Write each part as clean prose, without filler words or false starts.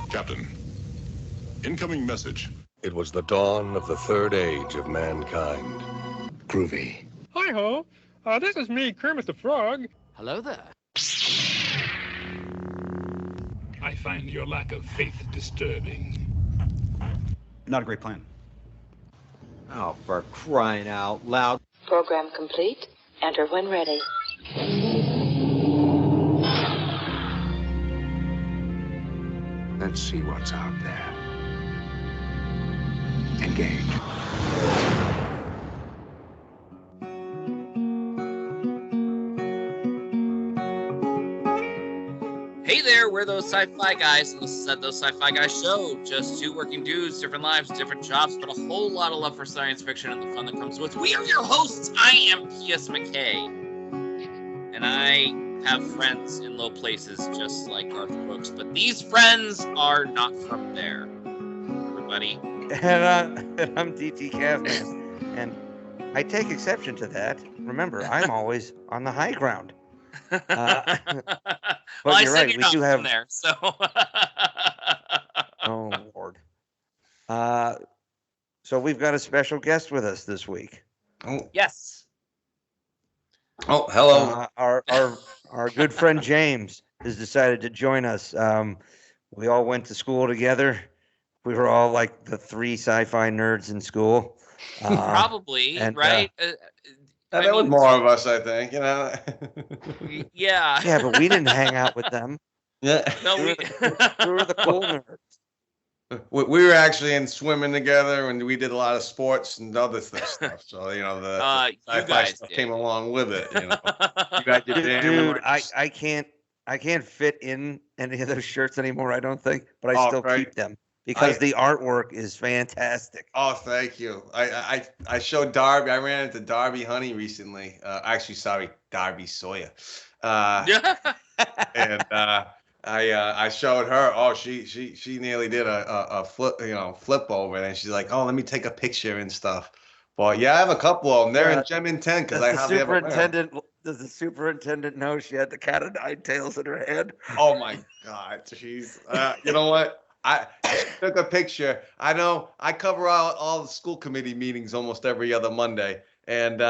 Captain, incoming message. It was the dawn of the third age of mankind. Groovy. Hi-ho. This is me, Kermit the Frog. Hello there. I find your lack of faith disturbing. Not a great plan. Oh, for crying out loud. Program complete. Enter when ready. Let's see what's out there. Engage. Hey there, we're those Sci-Fi guys, and this is at Those Sci-Fi Guys Show. Just two working dudes, different lives, different jobs, but a whole lot of love for science fiction and the fun that comes with it. We are your hosts. I am P.S. McKay, and I have friends in low places just like Garth Brooks, but these friends are not from there. Everybody. And I'm DT Cavman, and I take exception to that. Remember, I'm always on the high ground. Well, I you're said right. you're We not do from have. there, so. Oh Lord. So we've got a special guest with us this week. Oh, Yes. oh, hello. Our good friend James has decided to join us. We all went to school together. We were all like the three sci-fi nerds in school. Probably, and, right? There was more of us, I think. You know. Yeah. Yeah, but we didn't hang out with them. Yeah. No, We were the cool nerds. We were actually in swimming together, and we did a lot of sports and other stuff. So the you sci-fi guys stuff did. came along with it. You know, you got your damn Dude, I can't fit in any of those shirts anymore, I don't think, but I still keep them because the artwork is fantastic. Oh, thank you. I showed Darby. I ran into Darby Honey recently. Actually, sorry, Darby Sawyer. And I showed her. Oh, she nearly did a flip over, and she's like, oh, let me take a picture and stuff. Well, yeah, I have a couple of them. They're in Gem and 10 because I have Does the superintendent know she had the cat of nine tails in her head? Oh my God, jeez. You know what? I took a picture. I know I cover all the school committee meetings almost every other Monday, and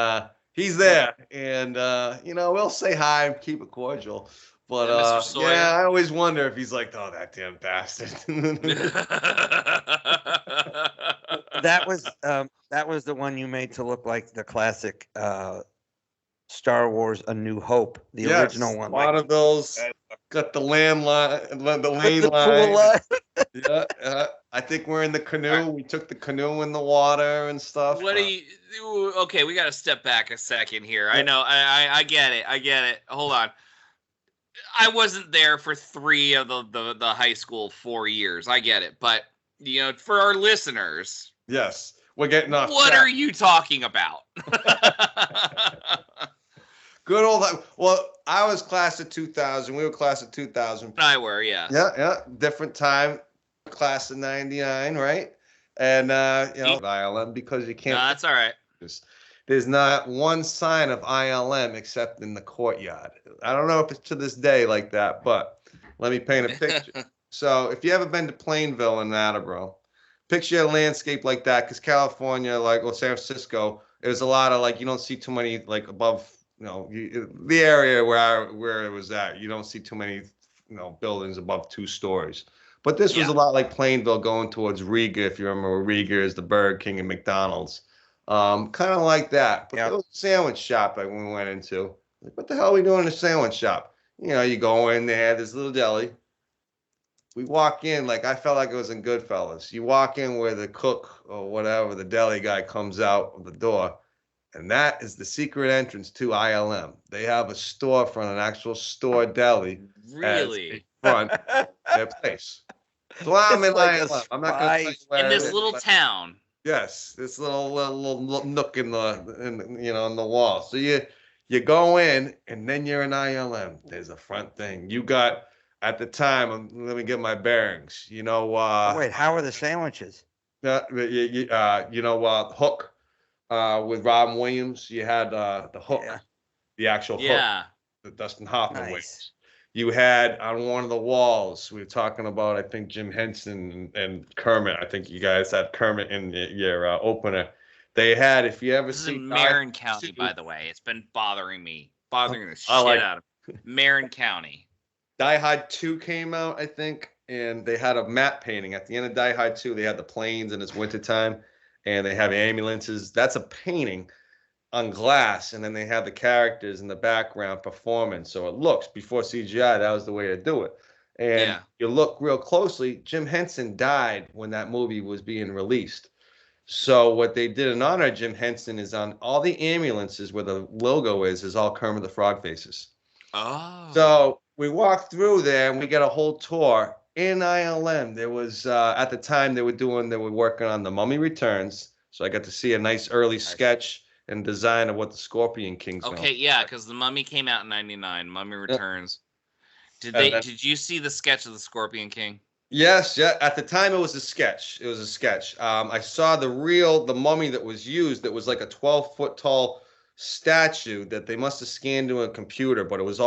he's there. And we'll say hi and keep it cordial. But Mr. Sawyer. yeah, I always wonder if he's like, oh, that damn bastard. That was the one you made to look like the classic Star Wars: A New Hope, the original one. A lot of those got the lane line. Pool line. Yeah, I think we're in the canoe. We took the canoe in the water and stuff. What do you? Okay, we got to step back a second here. I know. I get it. Hold on. I wasn't there for 3 of the high school 4 years. I get it, but for our listeners, yes, we're getting off. What are you talking about? Good old. Well, I was class of 2000. We were class of 2000. I were, yeah. Yeah. Different time. Class of 99, right? And ILM because you can't. No, that's all right. There's not one sign of ILM except in the courtyard. I don't know if it's to this day like that, but let me paint a picture. So if you ever been to Plainville in Attleboro, picture a landscape like that, because California, or San Francisco, there's a lot of you don't see too many above, the area where it was at. You don't see too many, buildings above 2 stories. But this was a lot like Plainville going towards Riga, if you remember where Riga is, the Burger King and McDonald's. Kind of like that. But there was a sandwich shop that we went into. Like, what the hell are we doing in a sandwich shop? You go in there, this little deli. We walk in, I felt like it was in Goodfellas. You walk in where the cook or whatever, the deli guy comes out of the door, and that is the secret entrance to ILM. They have a storefront, an actual store deli. Really? Front their place. So I'm in ILM. I'm not going to in this little town. Yes, this little nook in the wall. So you go in, and then you're in ILM. There's a front thing. You got at the time. Let me get my bearings. Wait, how are the sandwiches? Hook with Robin Williams. You had the Hook, the actual Hook, the Dustin Hoffman Williams. You had on one of the walls, we were talking about, I think, Jim Henson and Kermit. I think you guys had Kermit in your opener. They had, if you ever This is see in Marin County, by the way. It's been bothering the I shit like- out of me. Marin County. Die Hard 2 came out, I think, and they had a map painting. At the end of Die Hard 2, they had the planes and it's wintertime, and they have ambulances. That's a painting on glass, and then they have the characters in the background performing. So it looks, before CGI, that was the way to do it. And you look real closely, Jim Henson died when that movie was being released. So what they did in honor of Jim Henson is on all the ambulances where the logo is all Kermit the Frog faces. Oh. So we walked through there and we got a whole tour in ILM. There was, at the time they were working on The Mummy Returns. So I got to see a nice early sketch and design of what the Scorpion King's Okay, yeah, because The Mummy came out in '99. Mummy Returns. Did you see the sketch of the Scorpion King? Yes, yeah. At the time, it was a sketch. I saw the mummy that was used. That was like a 12-foot tall statue that they must have scanned to a computer, but it was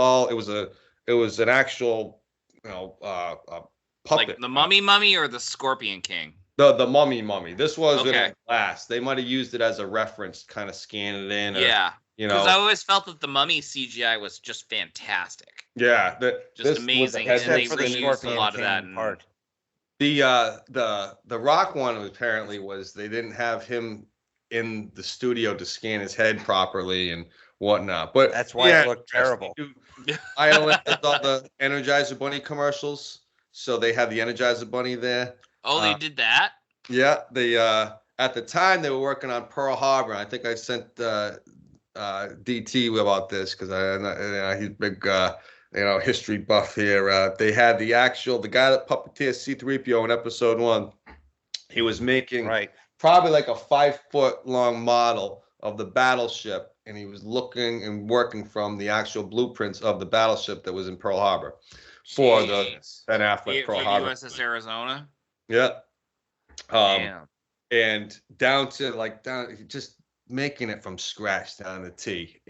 an actual, puppet. Like the Mummy or the Scorpion King? The mummy. This was Okay. glass. They might have used it as a reference, kind of scan it in. Yeah. Because I always felt that the Mummy CGI was just fantastic. Yeah, Just amazing, and they reused a lot of that. Part. The Rock one apparently was they didn't have him in the studio to scan his head properly and whatnot. But that's why it looked terrible. I left all the Energizer Bunny commercials, so they had the Energizer Bunny there. Oh, they did that? Yeah, they at the time they were working on Pearl Harbor. I think I sent DT about this because he's a big history buff here. They had the guy that puppeteers C-3PO in episode 1. He was making probably like a 5-foot long model of the battleship, and he was looking and working from the actual blueprints of the battleship that was in Pearl Harbor for the Ben Affleck Pearl Harbor. USS Arizona? Yeah. And down just making it from scratch down to T,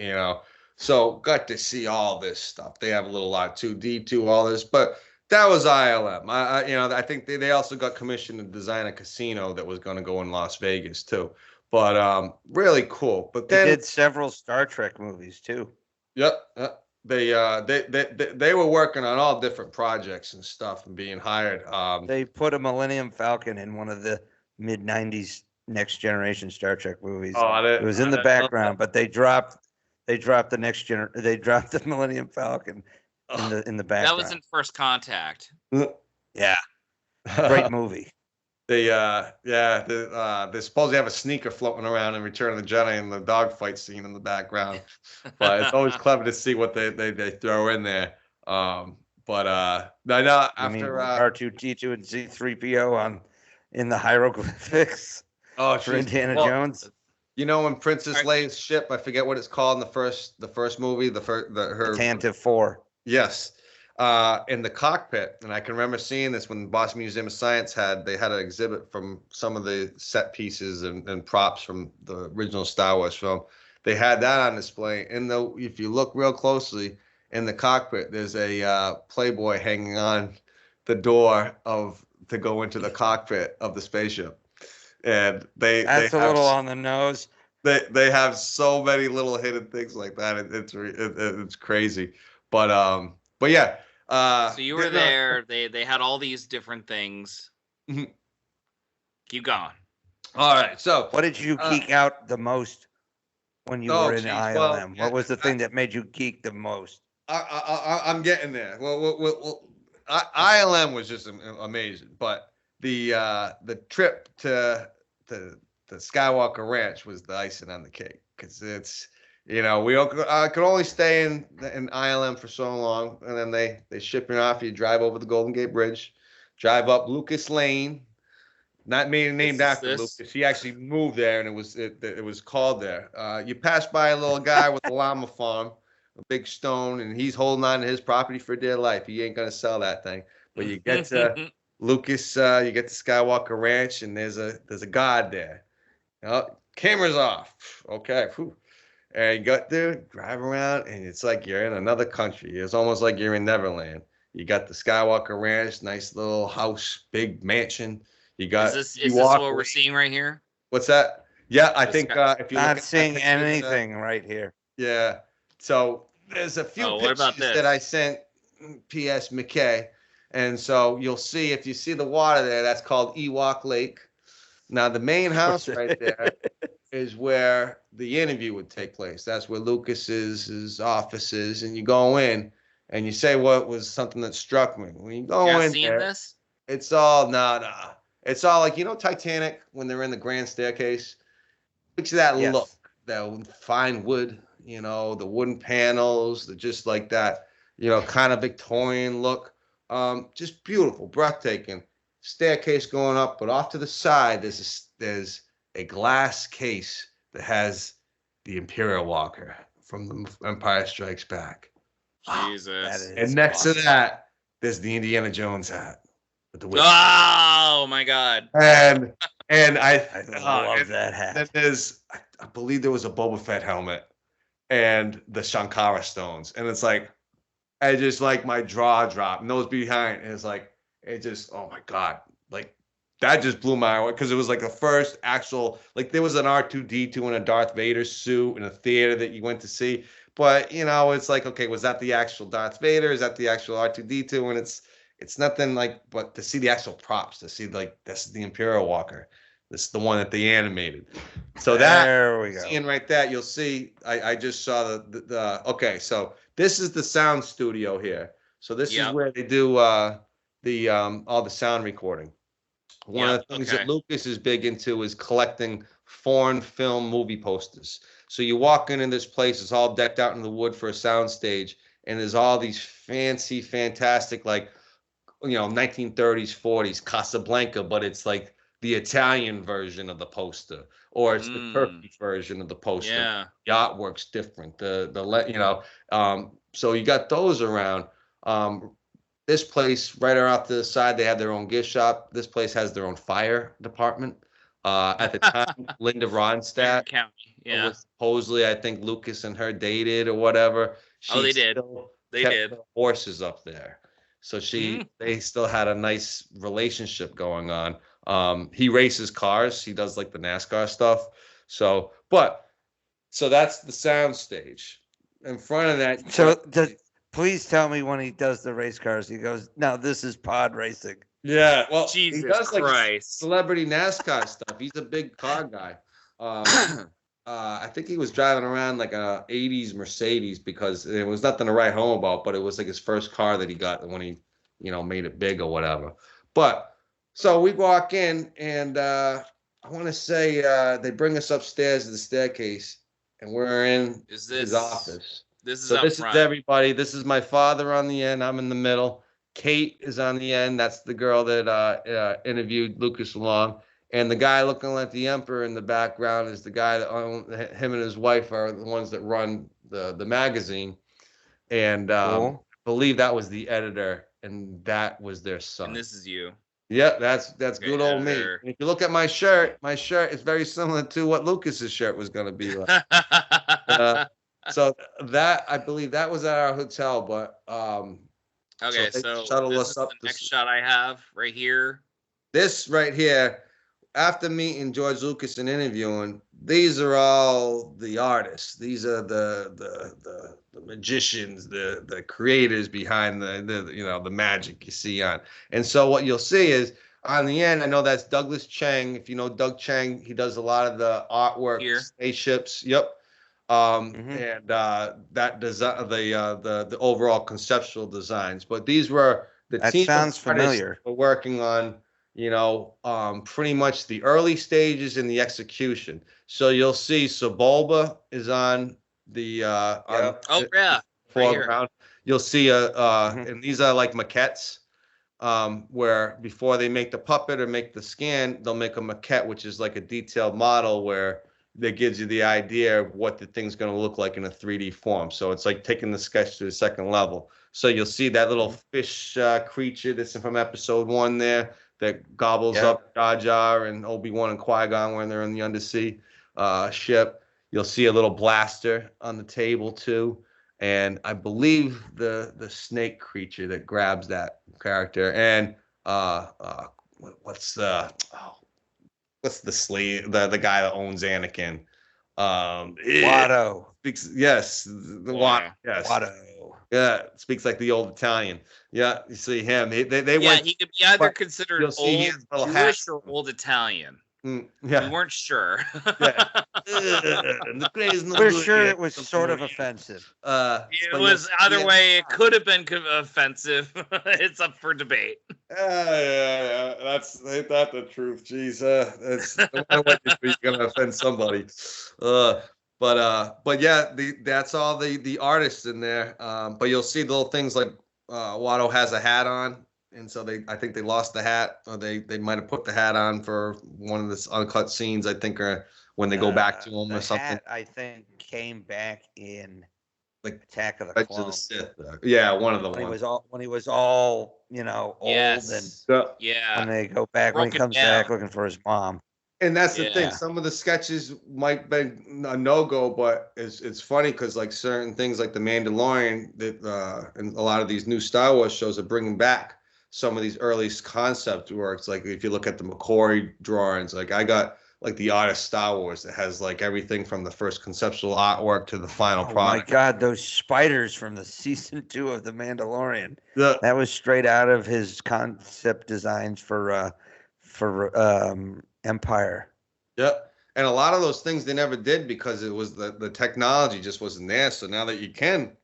So got to see all this stuff. They have a little R2D2, all this, but that was ILM. I think they also got commissioned to design a casino that was going to go in Las Vegas too. But really cool. But then they did several Star Trek movies too. Yep. They were working on all different projects and stuff and being hired. They put a Millennium Falcon in one of the mid-90s Next Generation Star Trek movies. It was in the background, but they dropped the Millennium Falcon in the background. That was in First Contact. Yeah. Great movie. They're supposed to have a sneaker floating around in Return of the Jedi and the dogfight scene in the background. But it's always clever to see what they throw in there. I know after R2D2 and C-3PO in the hieroglyphics for Indiana Jones. When Princess Leia's ship, I forget what it's called in the first movie, her Tantive 4. Yes. In the cockpit, and I can remember seeing this when Boston Museum of Science they had an exhibit from some of the set pieces and props from the original Star Wars film. They had that on display. And if you look real closely in the cockpit, there's a Playboy hanging on the door to go into the cockpit of the spaceship. And that's a little on the nose. They have so many little hidden things like that. It's crazy. But yeah. So you were there. They had all these different things. Mhm. Keep going. All right. So what did you geek out the most when you were in ILM? What was the thing that made you geek the most? I'm getting there. Well, ILM was just amazing, but the trip to the Skywalker Ranch was the icing on the cake because it's. We could only stay in ILM for so long, and then they ship you off. You drive over the Golden Gate Bridge, drive up Lucas Lane, not named after Lucas. He actually moved there, and it was called there. You pass by a little guy with a llama farm, a big stone, and he's holding on to his property for dear life. He ain't gonna sell that thing. But you get to Lucas, you get to Skywalker Ranch, and there's a guard there. Cameras off. Okay. Whew. And you got there, drive around, and it's like you're in another country. It's almost like you're in Neverland. You got the Skywalker Ranch, nice little house, big mansion. You got. Is this what we're seeing right here? What's that? Yeah, I think if you not seeing anything right here. Yeah. So there's a few pictures that I sent P.S. McKay. And so you'll see, if you see the water there, that's called Ewok Lake. Now, the main house right there is where the interview would take place. That's where Lucas's his office is. And you go in and you say what was something that struck me. When you go in there, this? It's all, nah. It's all like, Titanic, when they're in the grand staircase. Picture that look, that fine wood, the wooden panels, just like that, kind of Victorian look. Just beautiful, breathtaking. Staircase going up, but off to the side, there's a glass case that has the Imperial Walker from the Empire Strikes Back. Jesus. And next to that, there's the Indiana Jones hat. Oh my God! And I love that hat. Then I believe there was a Boba Fett helmet and the Shankara stones, and it's like I just like my jaw drop, nose behind, and it's like oh my God, like that just blew my mind because it was like the first actual, like there was an R2-D2 in a Darth Vader suit in a theater that you went to see, but it's like, okay, was that the actual Darth Vader? Is that the actual R2-D2? And it's nothing like, but to see the actual props, to see like this is the Imperial Walker, this is the one that they animated. So there we go. Seeing right that, you'll see. I just saw the okay. So this is the sound studio here. So this is where they do all the sound recording. One of the things that Lucas is big into is collecting foreign film movie posters. So you walk into this place, it's all decked out in the wood for a sound stage, and there's all these fancy, fantastic, like 1930s, 40s Casablanca, but it's like the Italian version of the poster, or it's the Turkish version of the poster. Yeah, the artwork's different. So you got those around. This place right around to the side, they have their own gift shop. This place has their own fire department. At the time, Linda Ronstadt, was supposedly, I think Lucas and her dated or whatever. They did. They did. Horses up there. So they still had a nice relationship going on. He races cars. He does like the NASCAR stuff. So that's the sound stage. In front of that. Please tell me when he does the race cars, he goes, "Now this is pod racing." Yeah. Well, Jesus he does Christ. like celebrity NASCAR stuff. He's a big car guy. I think he was driving around like a 80s Mercedes because there was nothing to write home about, but it was like his first car that he got when he, made it big or whatever. But so we walk in and I want to say they bring us upstairs to the staircase and we're in his office. This is this is everybody. This is my father on the end. I'm in the middle. Kate is on the end. That's the girl that interviewed Lucas Long. And the guy looking like the emperor in the background is the guy that him and his wife are the ones that run the magazine. And I believe that was the editor, and that was their son. And this is you. Yeah, that's good old me. And if you look at my shirt is very similar to what Lucas's shirt was going to be like. So that, I believe that was at our hotel, but okay, so shuttle us up. The next shot I have right here. This right here. After meeting George Lucas and interviewing, these are all the artists. These are the magicians, the creators behind the magic you see on. And so what you'll see is on the end, I know that's Douglas Chang. If you know Doug Chang, he does a lot of the artwork, spaceships. Yep. And that design, the overall conceptual designs. But these were the team sounds familiar. Were working on. Pretty much the early stages in the execution. So you'll see Sebulba is on the foreground. Right, you'll see and these are like maquettes, where before they make the puppet or make the scan, they'll make a maquette, which is like a detailed model where that gives you the idea of what the thing's going to look like in a 3D form. So it's like taking the sketch to the second level. So you'll see that little fish creature that's from episode 1 there. That gobbles up Jar Jar and Obi-Wan and Qui-Gon when they're in the undersea ship. You'll see a little blaster on the table too, and I believe the snake creature that grabs that character, and what's the slave, the guy that owns Anakin, Watto. Yes, the Watto. Yes. Watto. Yeah, speaks like the old Italian. Yeah, you see him. They Yeah, went. he could be either considered you'll see old his little hat. Jewish or old Italian. We Yeah, weren't sure. yeah. We're sure it was sort of offensive. It was either way. It could have been offensive. It's up for debate. Yeah. Ain't that the truth? Jeez, it's no matter what you do, you're gonna offend somebody. But yeah, that's all the artists in there. But you'll see little things like Watto has a hat on, and so I think they lost the hat, or they might have put the hat on for one of the uncut scenes. I think, or when they go back to him or something. Hat, I think, came back in like Attack of the Revenge Clones. Sith. Yeah, one of the when ones. he was all old Yes. and Yeah. when they go back when he Broken comes down. back looking for his mom. And that's the Yeah. thing. Some of the sketches might be a no-go, but it's funny because like certain things like the Mandalorian that and a lot of these new Star Wars shows are bringing back some of these early concept works. Like if you look at the McCoy drawings, like I got like the Art of Star Wars that has like everything from the first conceptual artwork to the final Oh product. my God, those spiders from the season 2 of The Mandalorian. The- That was straight out of his concept designs for Empire. Yeah. And a lot of those things they never did because it was the technology just wasn't there. So now that you can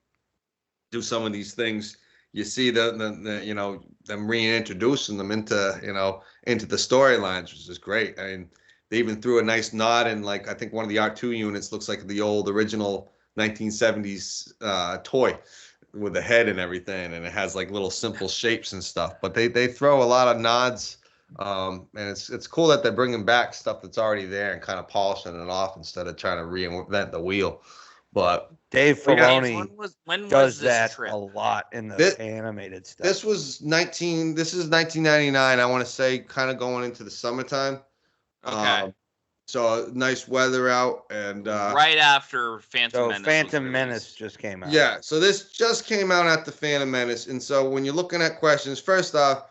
do some of these things, you see the you know, them reintroducing them into the storylines, which is great. I mean, they even threw a nice nod, and like I think one of the R2 units looks like the old original 1970s toy with the head and everything, and it has like little simple shapes and stuff. But they throw a lot of nods. And it's cool that they're bringing back stuff that's already there and kind of polishing it off instead of trying to reinvent the wheel. But Dave Filoni when was does this that trip? a lot in the animated stuff. this is 1999. I want to say, kind of going into the summertime. Okay. So nice weather out, and Right after Phantom Menace. Phantom Menace just came out. yeah. So this just came out at the Phantom Menace, and so when you're looking at questions, first off,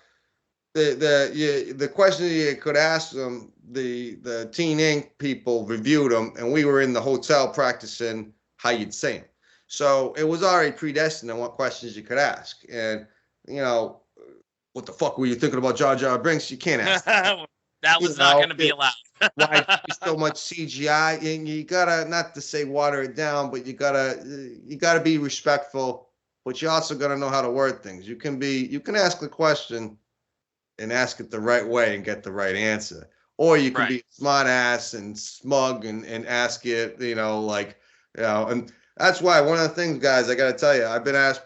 the questions you could ask them, the Teen Ink people reviewed them, and we were in the hotel practicing how you'd say them. So it was already predestined on what questions you could ask. And what the fuck were you thinking about Jar Jar Binks? You can't ask that. That was not going to be allowed. Why so much CGI? And you gotta, not to say water it down, but you gotta be respectful. But you also gotta know how to word things. You can ask the question and ask it the right way and get the right answer, or you can be smart ass and smug and ask it, and that's why one of the things, guys, I gotta tell you, I've been asked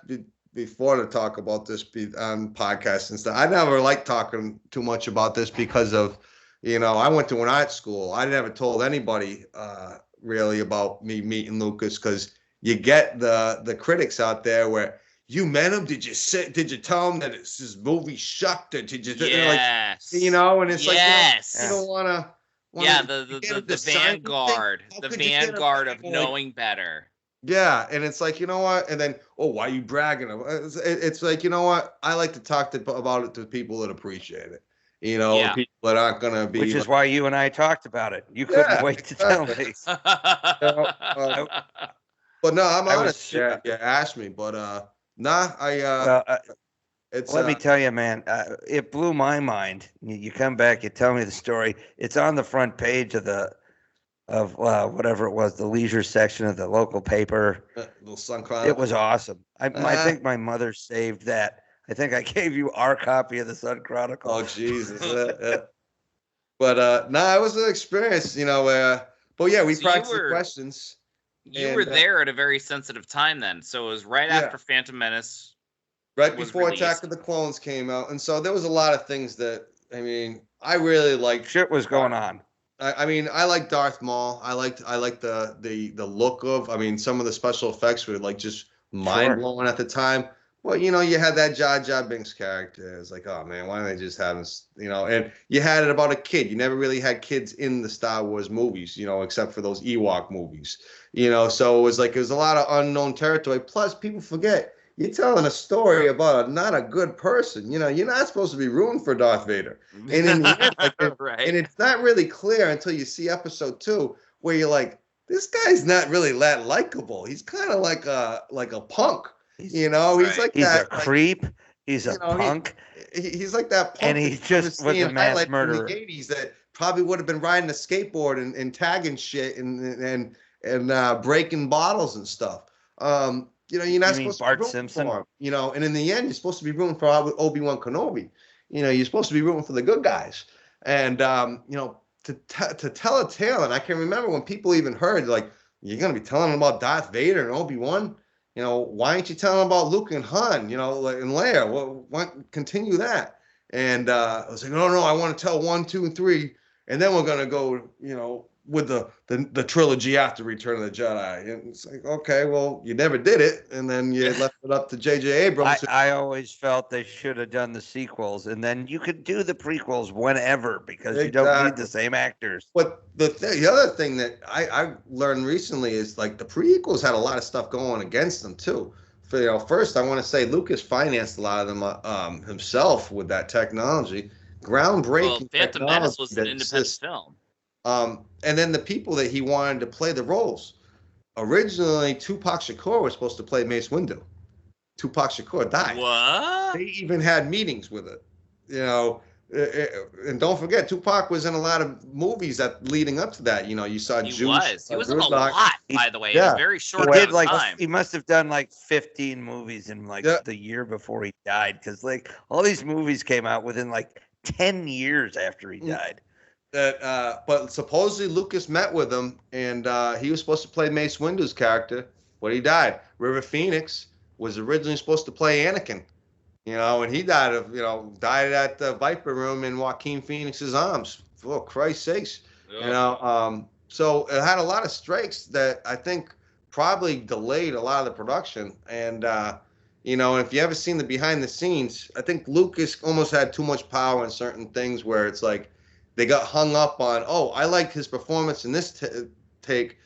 before to talk about this on podcasts and stuff. I never liked talking too much about this because of, I went to an art school. I never told anybody really about me meeting Lucas, because you get the critics out there where you met him. Did you tell him that this movie sucked? Or did you? Yes. And it's yes. like you don't want to. Yeah, the vanguard, of knowing better. Yeah, and it's like, you know what? And then, why are you bragging? It's like, you know what? I like to talk about it to people that appreciate it. People that aren't gonna be. Which is why you and I talked about it. You couldn't wait to tell me. But no, I'm honest. Yeah, ask me. But it's. Let me tell you, man, it blew my mind. You come back, you tell me the story. It's on the front page of whatever it was, the leisure section of the local paper. Little Sun Chronicle. It was awesome. I think my mother saved that. I think I gave you our copy of the Sun Chronicle. Oh Jesus! But it was an experience, but yeah, we practiced the questions. You were there at a very sensitive time then, so it was right after Phantom Menace. Right before Attack of the Clones came out, and so there was a lot of things that I really liked. Shit was going on. I like Darth Maul. I liked the look of. Some of the special effects were like just mind blowing at the time. Well, you had that Jar Jar Binks character. It's like, oh man, why don't they just have this? And you had it about a kid. You never really had kids in the Star Wars movies, except for those Ewok movies. So it was a lot of unknown territory. Plus, people forget you're telling a story about not a good person. You're not supposed to be rooting for Darth Vader. And in the end, Right. and it's not really clear until you see episode 2, where you're like, this guy's not really that likable. He's kind of like a punk. He's like He's that. a creep. He's a punk. He's like that punk. And he just was a mass murderer. In the 80s that probably would have been riding a skateboard and tagging shit and breaking bottles and stuff. You're not supposed to be rooting Simpson? for him. And in the end, you're supposed to be rooting for Obi-Wan Kenobi. You're supposed to be rooting for the good guys. And to tell a tale, and I can remember when people even heard like, you're gonna be telling them about Darth Vader and Obi-Wan. Why aren't you telling them about Luke and Han? And Leia. Well, why continue that? And I was like, no, I want to tell 1, 2, and 3, and then we're gonna go, with the trilogy after Return of the Jedi. And it's like, okay, well, you never did it, and then you left it up to J.J. Abrams. I always felt they should have done the sequels, and then you could do the prequels whenever because you don't need the same actors. But the other thing that I learned recently is like the prequels had a lot of stuff going against them too. First, I want to say Lucas financed a lot of them himself with that technology, groundbreaking. Well, Phantom Menace was an independent film. And then the people that he wanted to play the roles. Originally, Tupac Shakur was supposed to play Mace Windu. Tupac Shakur died. What? They even had meetings with it. And don't forget, Tupac was in a lot of movies that leading up to that. You saw Juice. He was in a lot, by the way. Yeah. In a very short He did time. He must have done 15 movies in the year before he died, because all these movies came out within 10 years after he died. But supposedly Lucas met with him, and he was supposed to play Mace Windu's character, but he died. River Phoenix was originally supposed to play Anakin, and he died at the Viper Room in Joaquin Phoenix's arms. For Christ's sakes, so it had a lot of strikes that I think probably delayed a lot of the production. And if you ever seen the behind the scenes, I think Lucas almost had too much power in certain things where it's like, they got hung up on, I like his performance in this take,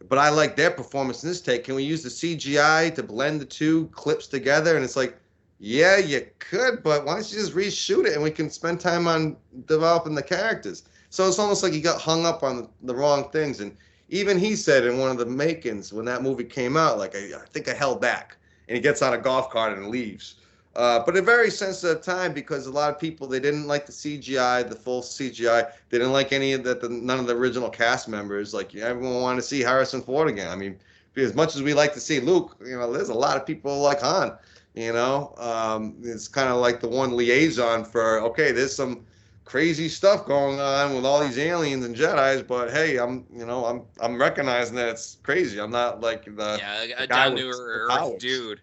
but I like their performance in this take. Can we use the CGI to blend the two clips together? And it's like, yeah, you could, but why don't you just reshoot it and we can spend time on developing the characters? So it's almost like he got hung up on the wrong things. And even he said in one of the makings when that movie came out, I think I held back. And he gets on a golf cart and leaves. But a very sensitive time because a lot of people, they didn't like the CGI, the full CGI. They didn't like any of none of the original cast members. Everyone wanted to see Harrison Ford again. I mean, as much as we like to see Luke, there's a lot of people like Han. It's kind of like the one liaison for, okay, there's some crazy stuff going on with all these aliens and Jedis, but hey, I'm recognizing that it's crazy. I'm not like a down to earth dude.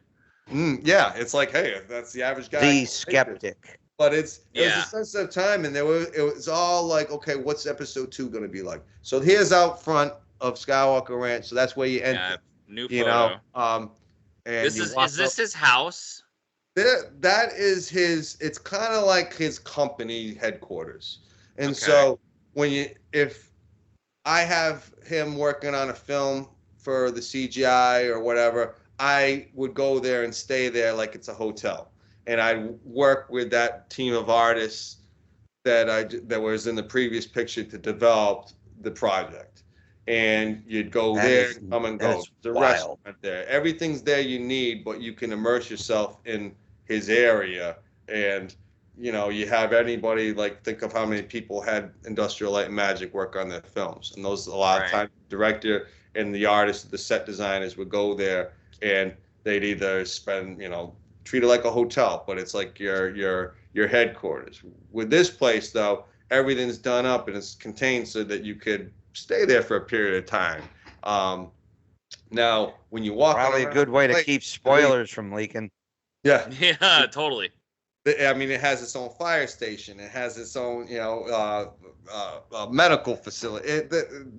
Yeah, it's like, hey, that's the average guy. The skeptic. But it was a sensitive time, and it was all like, okay, what's episode 2 going to be like? So here's out front of Skywalker Ranch. So that's where you enter. Yeah, new photo. And is this his house? That is his. It's kind of like his company headquarters. And so if I have him working on a film for the CGI or whatever, I would go there and stay there like it's a hotel, and I'd work with that team of artists that was in the previous picture to develop the project. And you'd go there and come and go. The restaurant there, everything's there you need, but you can immerse yourself in his area. And you have anybody think of how many people had Industrial Light and Magic work on their films, and those a lot of times the director and the artist, the set designers would go there. And they'd either spend, treat it like a hotel, but it's like your headquarters. With this place, though, everything's done up and it's contained so that you could stay there for a period of time. Now, when you walk, probably a good way to keep spoilers from leaking. Yeah. Yeah, totally. I mean, it has its own fire station. It has its own, medical facility,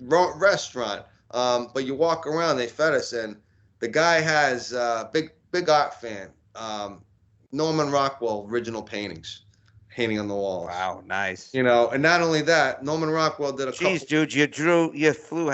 restaurant. But you walk around, they fed us in. The guy has big art fan, Norman Rockwell original painting on the walls. Wow, nice. You know, and not only that, Norman Rockwell did a Jeez, couple. dude, you flew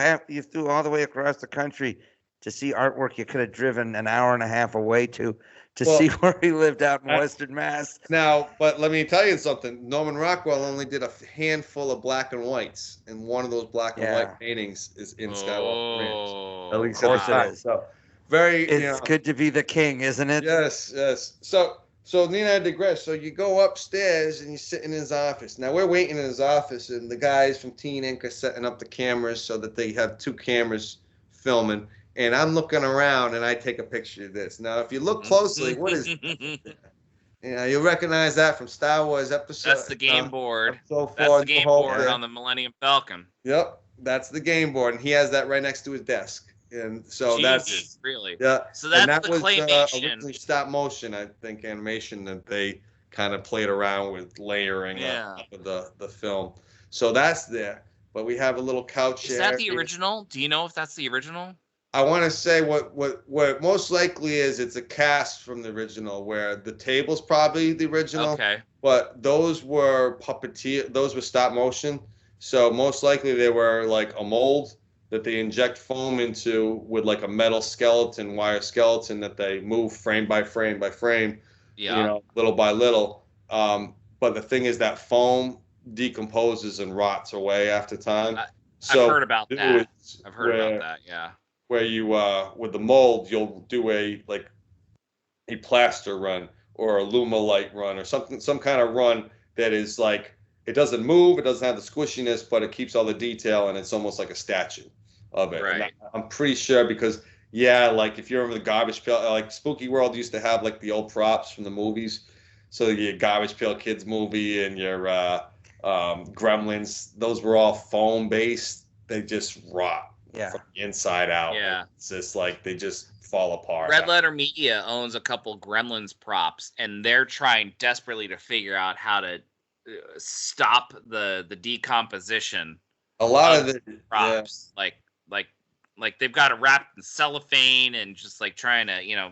all the way across the country to see artwork you could have driven an hour and a half away to Well, see where he lived out in I- Western Mass. Now, but let me tell you something. Norman Rockwell only did a handful of black and whites, and one of those black and white paintings is in Skywalker Ranch. At least Of course at the time. it is. So very, It's good to be the king, isn't it? Yes, yes. So Nina, I digress. So you go upstairs and you sit in his office. Now we're waiting in his office, and the guys from Teen Inc. are setting up the cameras so that they have 2 cameras filming. And I'm looking around, and I take a picture of this. Now, if you look closely, what is? You'll recognize that from Star Wars episode. That's the game board. So That's the game board on the Millennium Falcon. Yep, that's the game board, and he has that right next to his desk. And so Jesus, really. Yeah. So that's that the was, claymation. Originally stop motion, I think, animation that they kind of played around with layering on top of the film. So that's there. But we have a little couch Is that the original? Do you know if that's the original? I want to say what most likely is it's a cast from the original, where the table's probably the original. Okay. But those were those were stop motion. So most likely they were like a mold that they inject foam into with like a metal skeleton, wire skeleton that they move frame by frame by frame, little by little. But the thing is that foam decomposes and rots away after time. I've heard about that. I've heard about that, yeah. Where you, with the mold, you'll do a plaster run or a Lumilite run or some kind of run that is like, it doesn't move, it doesn't have the squishiness, but it keeps all the detail, and it's almost like a statue of it. Right. I'm pretty sure because, like if you remember the Garbage Pail, like Spooky World used to have like the old props from the movies. So your Garbage Pail Kids movie and your Gremlins, those were all foam based. They just rot from the inside out. Yeah. It's just like they just fall apart. Red Letter Media owns a couple Gremlins props, and they're trying desperately to figure out how to stop the decomposition. A lot of the props, like they've got it wrapped in cellophane and just like trying to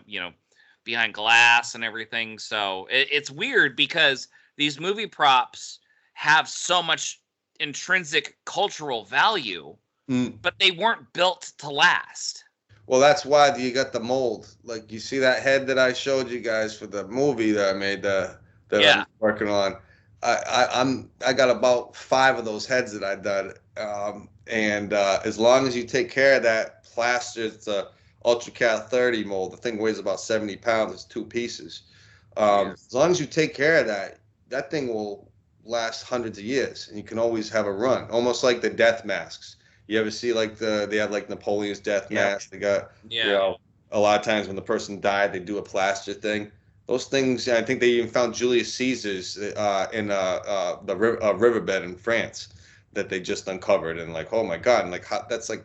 behind glass and everything. So it's weird because these movie props have so much intrinsic cultural value, but they weren't built to last. Well, that's why you got the mold. Like you see that head that I showed you guys for the movie that I made that I'm working on. I got about 5 of those heads that I done. And as long as you take care of that plaster, it's a UltraCal 30 mold. The thing weighs about 70 pounds. It's 2 pieces. As long as you take care of that, that thing will last hundreds of years, and you can always have a run. Almost like the death masks. You ever see like they have like Napoleon's death mask? They got a lot of times when the person died, they do a plaster thing. Those things, I think they even found Julius Caesar's in the riverbed in France that they just uncovered, and like, oh my God, and like that's like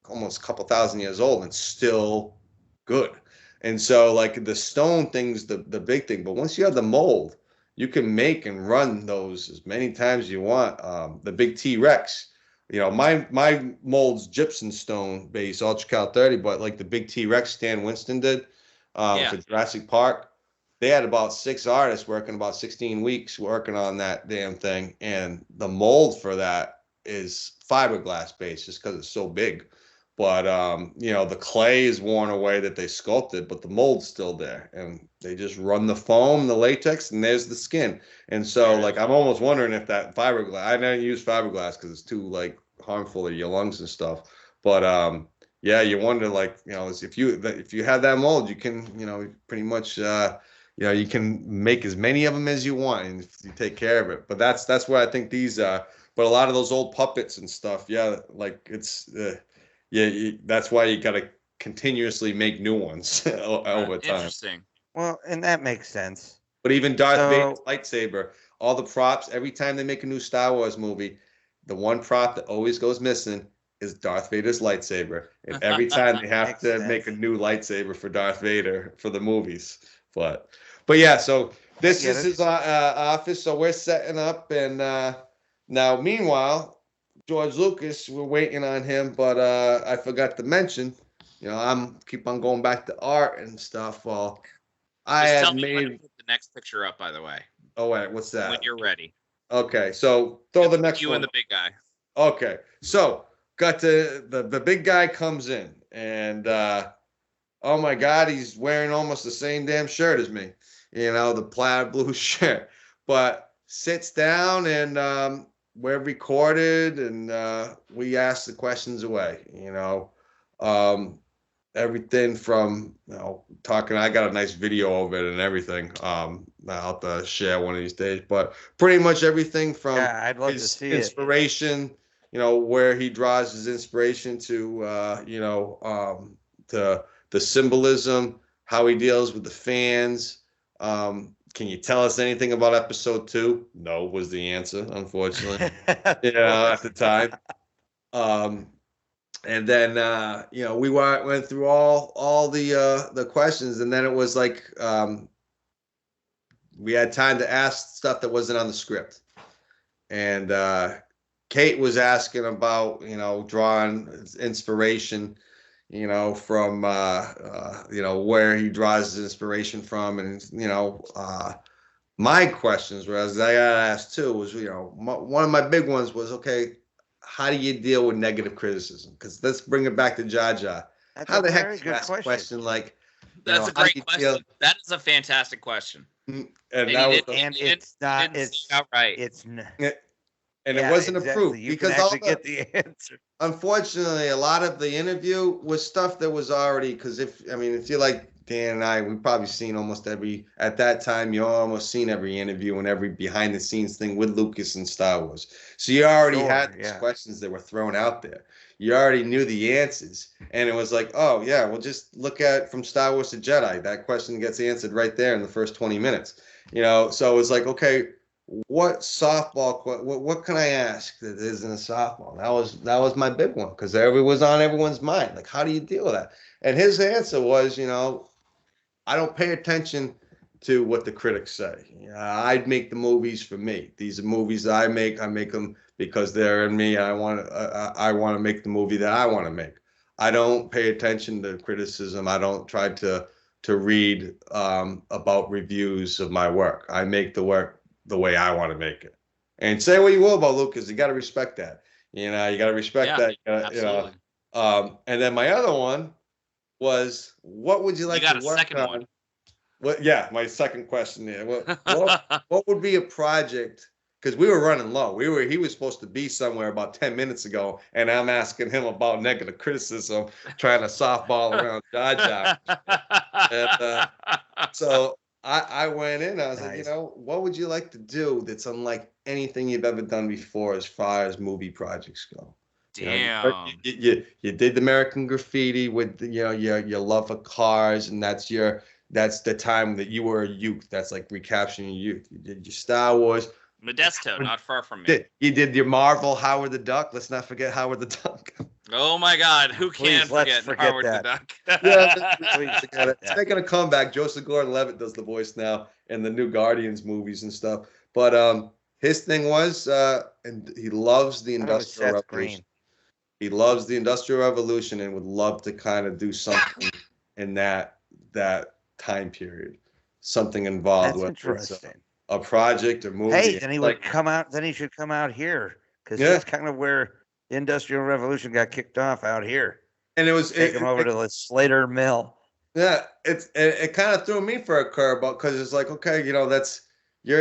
almost a couple thousand years old and still good. And so like the stone thing's the big thing, but once you have the mold, you can make and run those as many times as you want. The big T-Rex, my mold's gypsum stone base, UltraCal 30, but like the big T-Rex Stan Winston did for Jurassic Park, they had about 6 artists working about 16 weeks working on that damn thing. And the mold for that is fiberglass based just because it's so big. But, the clay is worn away that they sculpted, but the mold's still there. And they just run the foam, the latex, and there's the skin. And so, like, I'm almost wondering if that fiberglass, I never use fiberglass because it's too, like, harmful to your lungs and stuff. But, you wonder, like, if you have that mold, you can, pretty much, you can make as many of them as you want and if you take care of it. But that's where I think these are. But a lot of those old puppets and stuff, like it's, that's why you got to continuously make new ones over time. Interesting. Well, and that makes sense. But even Darth Vader's lightsaber, all the props, every time they make a new Star Wars movie, the one prop that always goes missing is Darth Vader's lightsaber. And every time they have to make a new lightsaber for Darth Vader for the movies. But yeah, so this is his office. So we're setting up, and now meanwhile, George Lucas, we're waiting on him, but I forgot to mention, I'm keep on going back to art and stuff. Well, I Just had tell me when to made. put the next picture up, by the way, Oh wait, what's that? when you're ready. Okay, so throw the next You one. and the big guy. Okay, so got to the big guy comes in, and oh my God, he's wearing almost the same damn shirt as me, the plaid blue shirt, but sits down and we're recorded, and we ask the questions away, everything from talking. I got a nice video of it and everything. I'll have to share one of these days, but pretty much everything from Yeah, I'd love to his see it. inspiration, where he draws his inspiration to, to the symbolism, how he deals with the fans. Can you tell us anything about episode 2? No, was the answer, unfortunately. At the time. And then we went through all the questions, and then it was like we had time to ask stuff that wasn't on the script. And Kate was asking about drawing inspiration, from where he draws his inspiration from, and my questions were, as I got asked too, was one of my big ones was, okay, how do you deal with negative criticism? Because let's bring it back to Jaja. That's How a the heck very do you good ask a question like? That's a how do great you question. feel- That is a fantastic question. And And that he was, did- And he didn't- it's not. he didn't It's say it outright. it's. and Yeah, it wasn't exactly. approved You because can all actually get the answer. unfortunately, a lot of the interview was stuff that was already, because if you like Dan and I, we've probably seen at that time, you almost seen every interview and every behind the scenes thing with Lucas and Star Wars. So you already had these questions that were thrown out there. You already knew the answers. And it was like, oh yeah, well just look at from Star Wars to Jedi. That question gets answered right there in the first 20 minutes. So it's like, okay, what softball, what can I ask that isn't a softball? That was my big one, because it was on everyone's mind. Like, how do you deal with that? And his answer was, I don't pay attention to what the critics say. I'd make the movies for me. These are movies that I make them because they're in me. I want to make the movie that I want to make. I don't pay attention to criticism. I don't try to read about reviews of my work. I make the work the way I want to make it. And say what you will about Lucas, you got to respect that. You got to respect that. Absolutely. And then my other one was, what would you like got to a work second on? one. What? Yeah, my second question there. What would be a project? Because we were running low. He was supposed to be somewhere about 10 minutes ago, and I'm asking him about negative criticism, trying to softball around Jaja. And so I went in. I was like, what would you like to do that's unlike anything you've ever done before as far as movie projects go? Damn. You did American Graffiti with your love for cars, and that's the time that you were a youth. That's like recapturing your youth. You did your Star Wars. Modesto, not far from me. You did your Marvel Howard the Duck. Let's not forget Howard the Duck. Oh my God, who can Please, let's forget forget Howard that. the Duck? Yeah, please forget it. It's making a comeback. Joseph Gordon-Levitt does the voice now in the new Guardians movies and stuff. But his thing was, and he loves the Industrial Revolution. He loves the Industrial Revolution and would love to kind of do something in that time period, something involved with interesting. A project or movie. Hey, then he would come out. Then he should come out here, because that's kind of where the Industrial Revolution got kicked off, out here. And it was take him over to the Slater Mill. Yeah, it kind of threw me for a curveball, because it's like, okay, that's you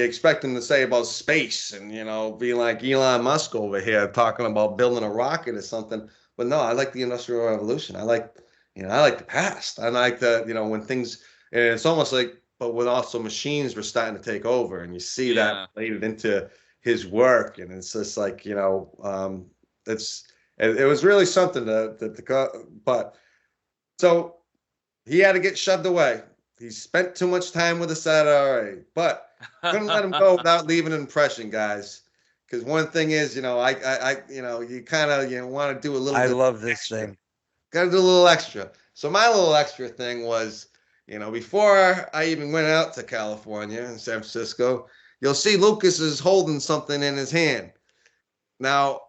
expect him to say about space and being like Elon Musk over here talking about building a rocket or something. But no, I like the Industrial Revolution. I like the past. I like when things, and it's almost like, but when also machines were starting to take over, and you see that related into his work, and it's just like, it was really something but so he had to get shoved away. He spent too much time with the SAT-RA, but couldn't let him go without leaving an impression, guys. Because one thing is, you kind of want to do a little. I love this thing. Got to do a little extra. So my little extra thing was, before I even went out to California and San Francisco, you'll see Lucas is holding something in his hand. Now,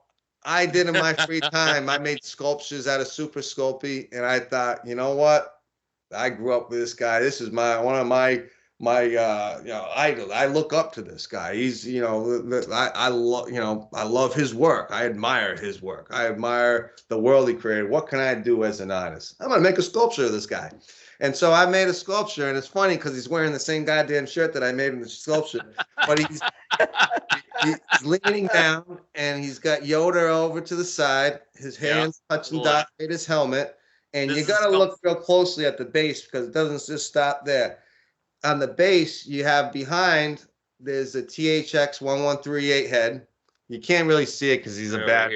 I did in my free time, I made sculptures out of Super Sculpey, and I thought, you know what? I grew up with this guy. This is one of my idol. I look up to this guy. He's, I love, I love his work. I admire his work. I admire the world he created. What can I do as an artist? I'm gonna make a sculpture of this guy. And so I made a sculpture, and it's funny because he's wearing the same goddamn shirt that I made in the sculpture, but he's leaning down, and he's got Yoda over to the side. His hands touching Darth Vader's helmet, and you got to look real closely at the base because it doesn't just stop there. On the base, you have behind, there's a THX 1138 head. You can't really see it because he's a bad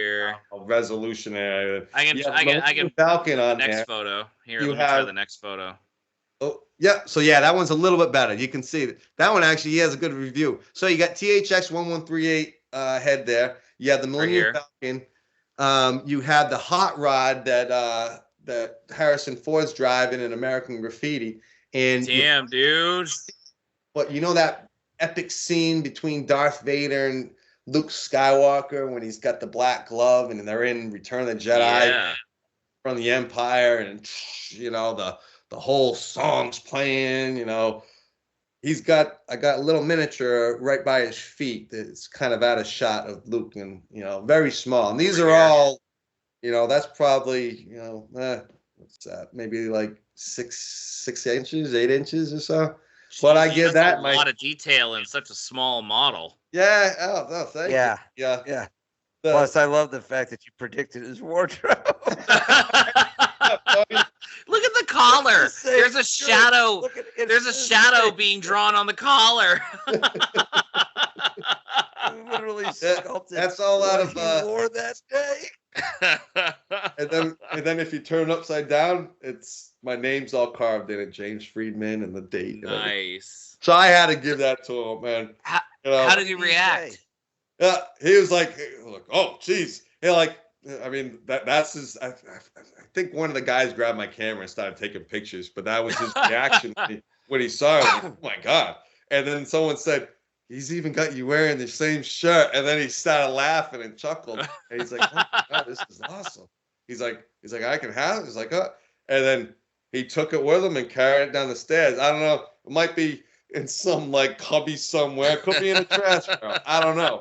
resolution area. I can Falcon on next there. Photo. Here, let me try the next photo. Oh, yeah. So yeah, that one's a little bit better. You can see that one actually he has a good review. So you got THX 1138 head there. You have the Millennium Falcon. You have the hot rod that Harrison Ford's driving in American Graffiti. And damn, dude. But you know that epic scene between Darth Vader and Luke Skywalker when he's got the black glove and they're in Return of the Jedi from the Empire, and the whole song's playing. I got a little miniature right by his feet that's kind of out of shot of Luke, and very small. And these are all, that's probably what's that? Maybe like 6 inches, 8 inches or so. But I give that a lot of detail in such a small model. Yeah. Oh, thank you. Yeah. Plus, I love the fact that you predicted his wardrobe. Look at the collar. There's a shadow. There's a shadow being drawn on the collar. Literally sculpted. That's all out of wore that day. and then if you turn it upside down, it's my name's all carved in it, James Friedman, and the date. Nice. So I had to give that to him, man. How did he react? Yeah, he was like, "Oh, geez." I mean, that's his. I think one of the guys grabbed my camera and started taking pictures, but that was his reaction when he saw it. Like, oh my god! And then someone said, "He's even got you wearing the same shirt." And then he started laughing and chuckled. And he's like, "Oh my god, this is awesome." He's like, "I can have it." He's like, "Oh," and then he took it with him and carried it down the stairs. I don't know. It might be in some cubby somewhere. It could be in a trash barrel. I don't know.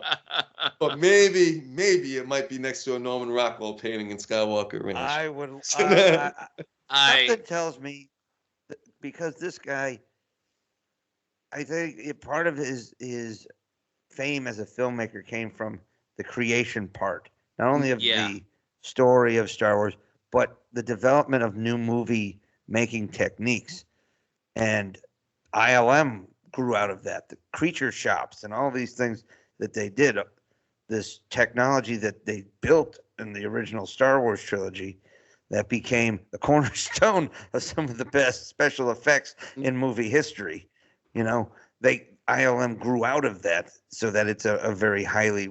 But maybe it might be next to a Norman Rockwell painting in Skywalker Ranch. I would. Something tells me that because this guy, I think part of his fame as a filmmaker came from the creation part, not only of the story of Star Wars, but the development of new movie making techniques. And ILM grew out of that. The creature shops and all these things that they did, this technology that they built in the original Star Wars trilogy that became the cornerstone of some of the best special effects in movie history. ILM grew out of that so that it's a very highly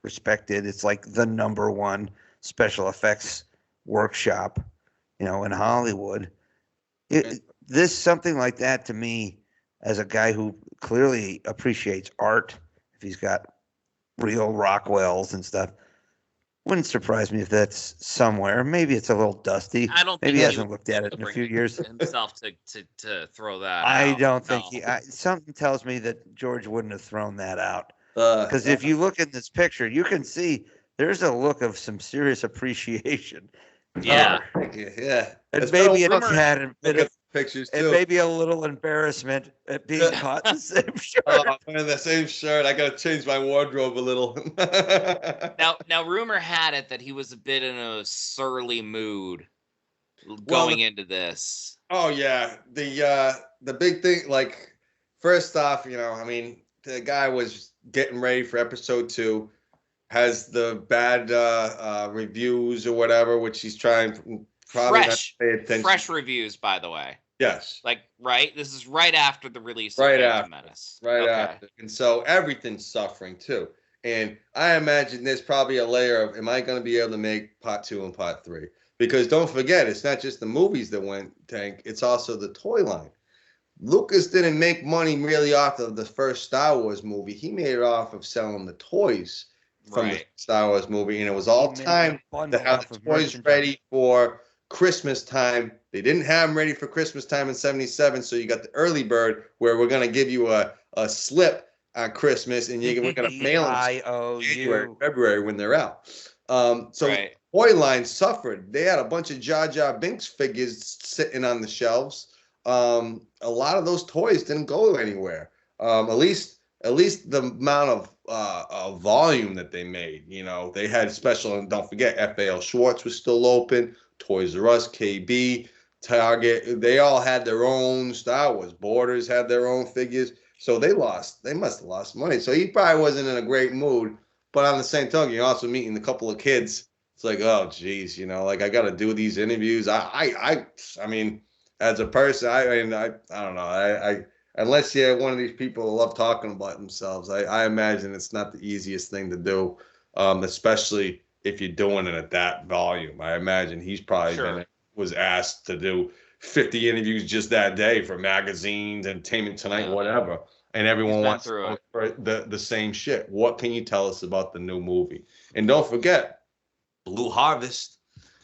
respected, it's like the #1 special effects workshop, in Hollywood. Something like that to me, as a guy who clearly appreciates art, if he's got real Rockwells and stuff, wouldn't surprise me if that's somewhere. Maybe it's a little dusty. I don't think maybe he hasn't looked at it in a few years himself to throw that I out. don't think something tells me that George wouldn't have thrown that out. Because if you look at this picture, you can see there's a look of some serious appreciation. Yeah. And maybe it had a bit of pictures and too. maybe a little embarrassment at being caught in the same shirt. Wearing the same shirt. I got to change my wardrobe a little. Now, rumor had it that he was a bit in a surly mood going into this. Oh yeah, the big thing, first off, the guy was getting ready for episode 2, has the bad reviews or whatever, which he's trying probably not to pay attention. Fresh reviews, by the way. Yes. Right? This is right after the release of Phantom Menace. After. And so everything's suffering too. And I imagine there's probably a layer of, am I going to be able to make part 2 and part 3? Because don't forget, it's not just the movies that went tank, it's also the toy line. Lucas didn't make money really off of the first Star Wars movie. He made it off of selling the toys from the Star Wars movie. And it was all time to have the toys ready for Christmas time. They didn't have them ready for Christmas time in 77, so you got the early bird where we're going to give you a slip on Christmas, and we're going to mail them January, February when they're out. So Right. toy line suffered. They had a bunch of Jar Jar Binks figures sitting on the shelves. A lot of those toys didn't go anywhere. At least the amount of volume that they made. You know, they had special, and don't forget, FAL Schwartz was still open. Toys R Us, KB, Target, they all had their own Star Wars. Borders had their own figures. So they must have lost money. So he probably wasn't in a great mood. But on the same token, you're also meeting a couple of kids. It's like, oh, geez, you know, like I got to do these interviews. I mean, as a person, I don't know. Unless you're one of these people who love talking about themselves, I imagine it's not the easiest thing to do, especially if you're doing it at that volume. I imagine he's probably was asked to do 50 interviews just that day for magazines, Entertainment Tonight, whatever. And everyone wants the same shit. What can you tell us about the new movie? And don't forget, Blue Harvest,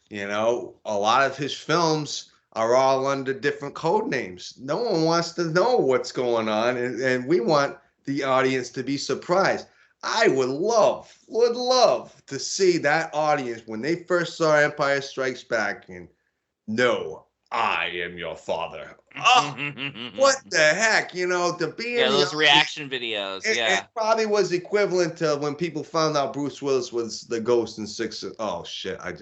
you know, a lot of his films are all under different code names. No one wants to know what's going on, and we want the audience to be surprised. I would love to see that audience when they first saw Empire Strikes Back and no, I am your father. Oh, what the heck, you know, to be in those reaction videos. It probably was equivalent to when people found out Bruce Willis was the ghost in Six. Oh shit, I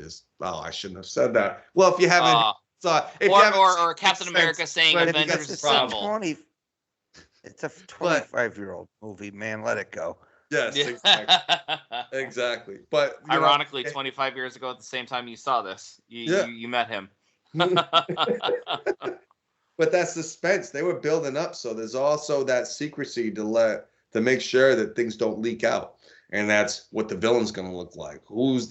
shouldn't have said that. Well, if you haven't or Captain America saying Avengers Assemble. It's a 25-year-old movie, man. Let it go. Yes, exactly. But ironically, 25 years ago, at the same time you saw this, you met him. But that suspense, they were building up. So there's also that secrecy to make sure that things don't leak out. And that's what the villain's going to look like. Who's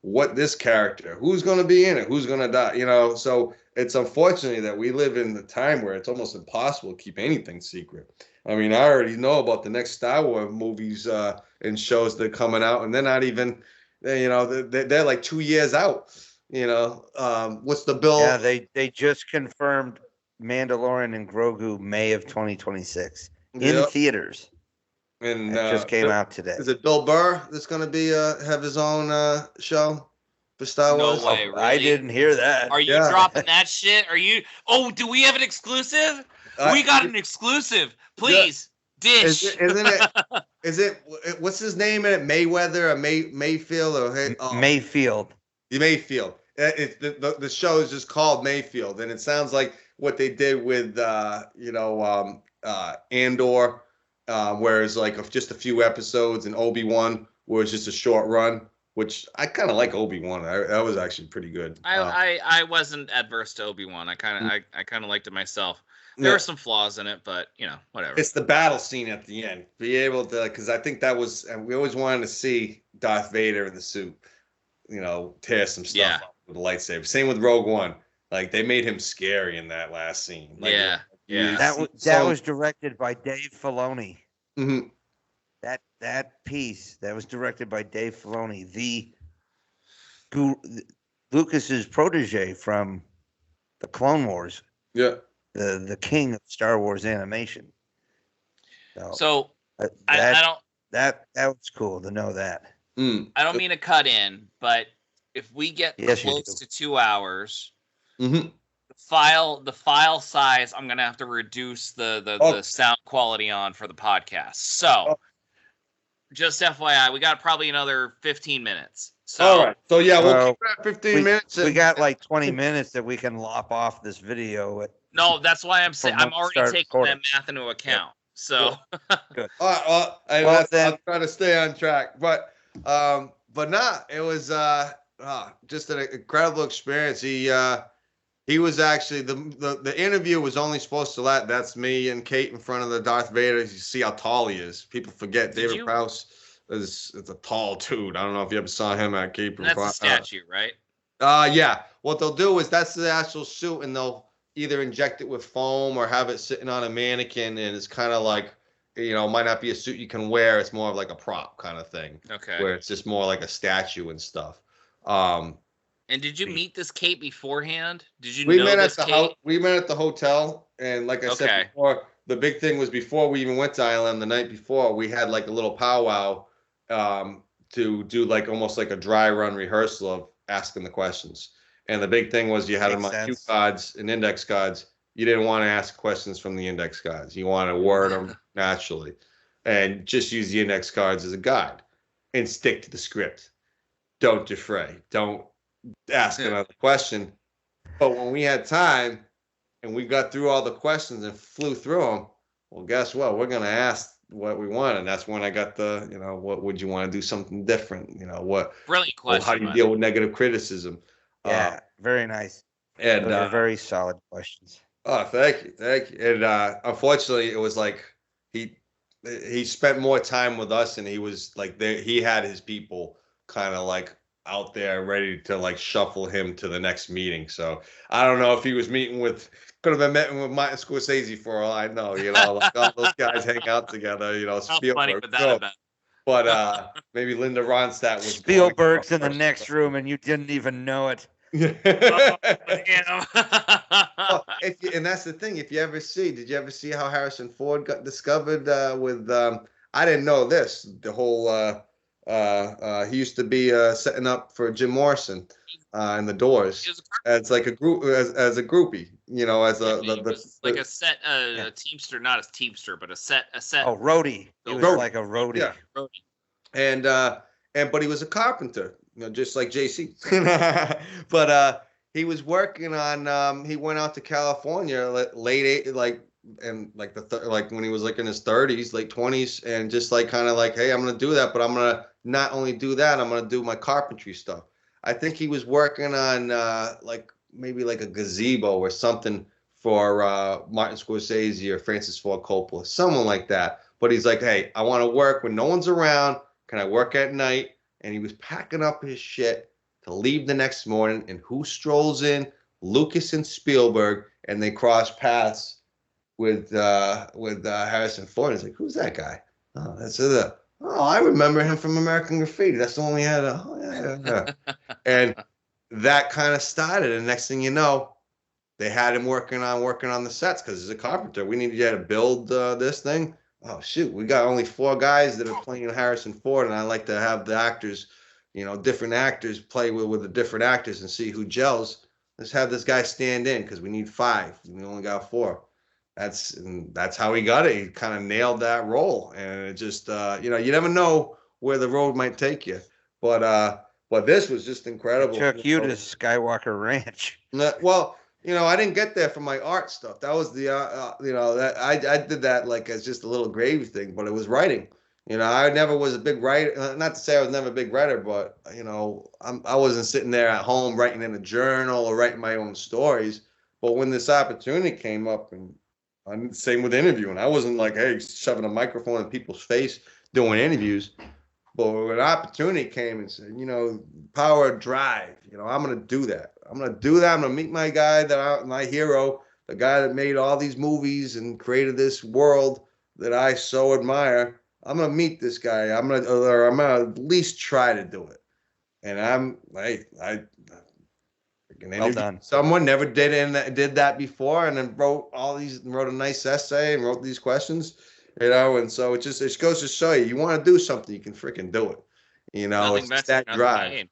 what this character, who's going to be in it, who's going to die, So it's unfortunately that we live in the time where it's almost impossible to keep anything secret. I mean, I already know about the next Star Wars movies and shows that are coming out, and they're not even, they're like 2 years out. What's the bill? Yeah, they just confirmed Mandalorian and Grogu May of 2026 in theaters. And it just came out today. Is it Bill Burr that's going to be have his own show for Star Wars? No way, really? I didn't hear that. Are you dropping that shit? Are you? Oh, do we have an exclusive? We got an exclusive. Please, dish. Isn't it? Is it? What's his name in it? Mayweather or Mayfield or Mayfield? Mayfield. The show is just called Mayfield, and it sounds like what they did with Andor. Whereas like just a few episodes, and Obi-Wan was just a short run, which I kind of like Obi-Wan. That was actually pretty good. I wasn't adverse to Obi-Wan. I kind of liked it myself. There were some flaws in it, but whatever. It's the battle scene at the end. Be able to, because I think that was, and we always wanted to see Darth Vader in the suit, tear some stuff up with the lightsaber. Same with Rogue One. Like they made him scary in that last scene. Like, That was directed by Dave Filoni. Mm-hmm. That piece that was directed by Dave Filoni, Lucas's protege from the Clone Wars. Yeah. The king of Star Wars animation. So that was cool to know that. I don't mean to cut in, but if we get close to 2 hours, mm-hmm. the file size, I'm gonna have to reduce the sound quality on for the podcast. So just FYI, we got probably another 15 minutes. So all right. So we'll keep it at 15 minutes. We got like 20 minutes that we can lop off this video. No, that's why I'm saying I'm already taking that math into account. So good. All right. I'll try to stay on track. But it was just an incredible experience. He was actually the interview was only supposed to that's me and Kate in front of the Darth Vader. You see how tall he is. People forget David Prowse is a tall dude. I don't know if you ever saw him at Cape. That's a statue, right? Yeah. What they'll do is that's the actual suit, and they'll either inject it with foam or have it sitting on a mannequin, and it's kind of like, might not be a suit you can wear. It's more of like a prop kind of thing. Okay. Where it's just more like a statue and stuff. And did you meet this Kate beforehand? Did you We know met at this the Kate? we met at the hotel, and like I said before, the big thing was before we even went to ILM the night before, we had like a little powwow to do like almost like a dry run rehearsal of asking the questions. And the big thing was you had them on cue cards and index cards. You didn't want to ask questions from the index cards. You want to word them naturally, and just use the index cards as a guide, and stick to the script. Don't defray. Don't ask another question. But when we had time and we got through all the questions and flew through them, well, guess what? We're going to ask what we want. And that's when I got the, what would you want to do something different? What brilliant question. How do you deal with negative criticism? Yeah, very nice. And those are very solid questions. Oh, thank you. And unfortunately, it was like he spent more time with us, and he was like he had his people kind of like out there ready to like shuffle him to the next meeting. So I don't know if he was could have been meeting with Martin Scorsese for all I know, like all those guys hang out together, Spielberg. But maybe Linda Ronstadt was Spielberg's in the next room and you didn't even know it. And that's the thing. Did you ever see how Harrison Ford got discovered with I didn't know this. The whole he used to be setting up for Jim Morrison in the Doors as like a group as a groupie, like a set a teamster, not a teamster, but a set. Oh, roadie. He was like a roadie. Yeah. Roadie. And but he was a carpenter, just like JC. But he was working on he went out to California late like when he was like in his 30s, late 20s, and just like kind of like, hey, I'm gonna do that, but I'm gonna not only do that, I'm gonna do my carpentry stuff. I think he was working on like maybe like a gazebo or something for Martin Scorsese or Francis Ford Coppola, someone like that. But he's like, hey, I want to work when no one's around. Can I work at night? And he was packing up his shit to leave the next morning. And who strolls in? Lucas and Spielberg, and they cross paths with Harrison Ford. He's like, who's that guy? Oh, that's it. Oh, I remember him from American Graffiti. That's the one we had. Yeah. And that kind of started. And next thing you know, they had him working on the sets because he's a carpenter. We needed you to build this thing. Oh shoot, we got only 4 guys that are playing Harrison Ford, and I like to have the actors, different actors play with the different actors and see who gels. Let's have this guy stand in because we need 5. We only got 4. That's how he got it. He kind of nailed that role, and it just you never know where the road might take you. But this was just incredible. It took you to Skywalker Ranch. Well, I didn't get there for my art stuff. That was the that I did that like as just a little gravy thing, but it was writing. I never was a big writer. Not to say I was never a big writer, but I wasn't sitting there at home writing in a journal or writing my own stories. But when this opportunity came up, and same with interviewing, I wasn't like, hey, shoving a microphone in people's face doing interviews. But when an opportunity came and said, power of drive, I'm going to do that. I'm going to meet my guy my hero, the guy that made all these movies and created this world that I so admire. I'm going to meet this guy. I'm going to at least try to do it. And well done. Someone never did that before, and then wrote a nice essay and wrote these questions, and so it goes to show you want to do something, you can freaking do it. Nothing it's that drive. Gained.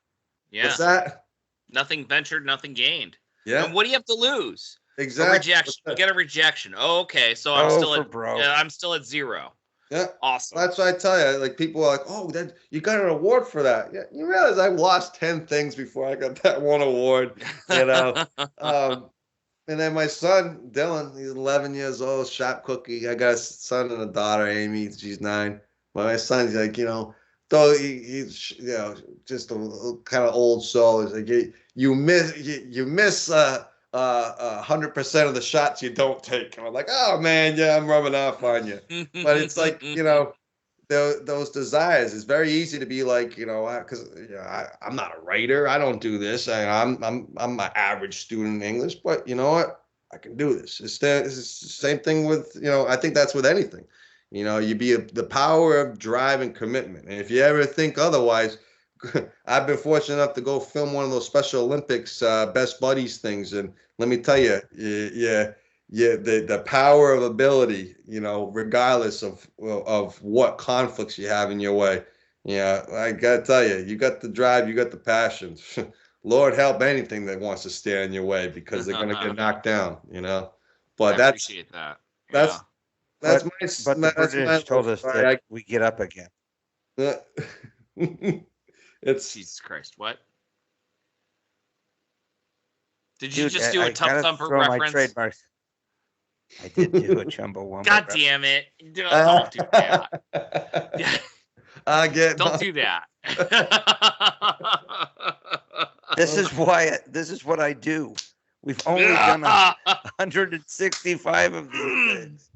Yeah. What's that? Nothing ventured, nothing gained. Yeah. And what do you have to lose? Exactly. A rejection. You get a rejection. Oh, okay. So I'm still at 0. Yeah. Awesome. That's what I tell you. Like people are like, oh, you got an award for that. Yeah. You realize I lost 10 things before I got that one award. And then my son, Dylan, he's 11 years old, shop cookie. I got a son and a daughter, Amy. She's 9. But my son's like, though he's just a kind of old soul. He's like, you miss 100% of the shots you don't take. And I'm like, oh man, yeah, I'm rubbing off on you. But it's like, those desires. It's very easy to be like, because I'm not a writer. I don't do this. I'm an average student in English. But you know what? I can do this. It's the same thing with, I think that's with anything. You be the power of drive and commitment. And if you ever think otherwise, I've been fortunate enough to go film one of those Special Olympics best buddies things, and let me tell you, yeah, the power of ability, you know, regardless of what conflicts you have in your way. Yeah, I gotta tell you, you got the drive, you got the passion. Lord help anything that wants to stand in your way, because they're gonna get knocked down, you know. But I appreciate that. That's But my. the British told us that we get up again. It's Jesus Christ. What? Did you Dude, just do a I Tough gotta Thumper throw my reference? trademarks. I did do a Chumbawamba. God damn it. Don't do that. I get. Don't do that. This is what I do. We've only done 165 of these things.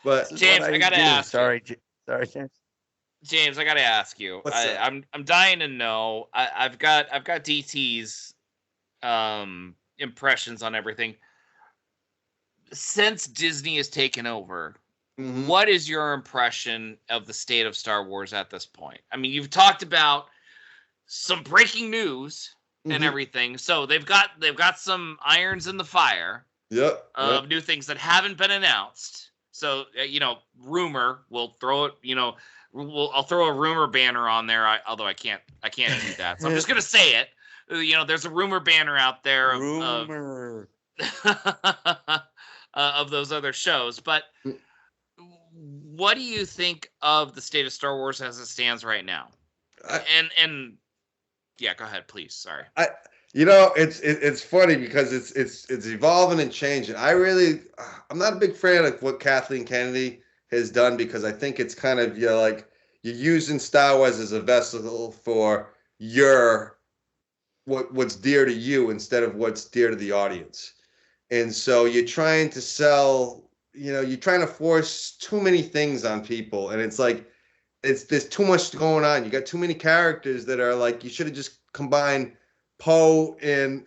But James, I gotta ask. Sorry, James. James, I gotta ask you. I'm dying to know. I've got DT's impressions on everything. Since Disney has taken over, what is your impression of the state of Star Wars at this point? I mean, you've talked about some breaking news and everything. So they've got some irons in the fire. Yep. Of new things that haven't been announced. So rumor. We'll throw it. I'll throw a rumor banner on there. Although I can't do that. So I'm just gonna say it. There's a rumor banner out there of those other shows. But what do you think of the state of Star Wars as it stands right now? And yeah, go ahead, please. Sorry. It's funny because it's evolving and changing. I'm not a big fan of what Kathleen Kennedy has done, because I think it's kind of you're using Star Wars as a vessel for what's dear to you instead of what's dear to the audience. And so you're trying to sell, you're trying to force too many things on people, and it's like there's too much going on. You got too many characters that are like, you should have just combined Poe and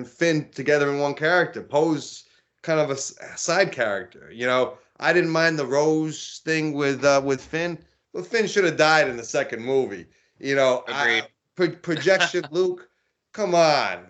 Finn together in one character. Poe's kind of a side character. I didn't mind the Rose thing with Finn, but Finn should have died in the second movie. Agreed. Projection Luke, come on.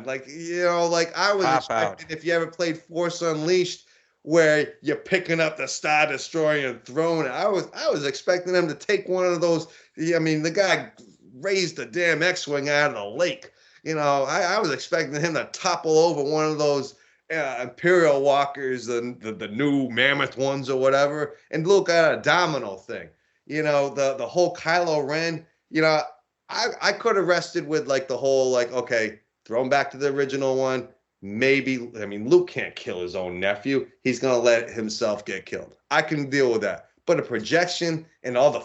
Like I was expecting, if you ever played Force Unleashed, where you're picking up the Star Destroyer and throwing it, I was expecting them to take one of those. I mean, the guy raised the damn X-Wing out of the lake. I was expecting him to topple over one of those Imperial walkers, the new mammoth ones or whatever, and look at a domino thing. The whole Kylo Ren, I could have rested with the whole okay, throw him back to the original one. Maybe, Luke can't kill his own nephew. He's going to let himself get killed. I can deal with that. But a projection and all the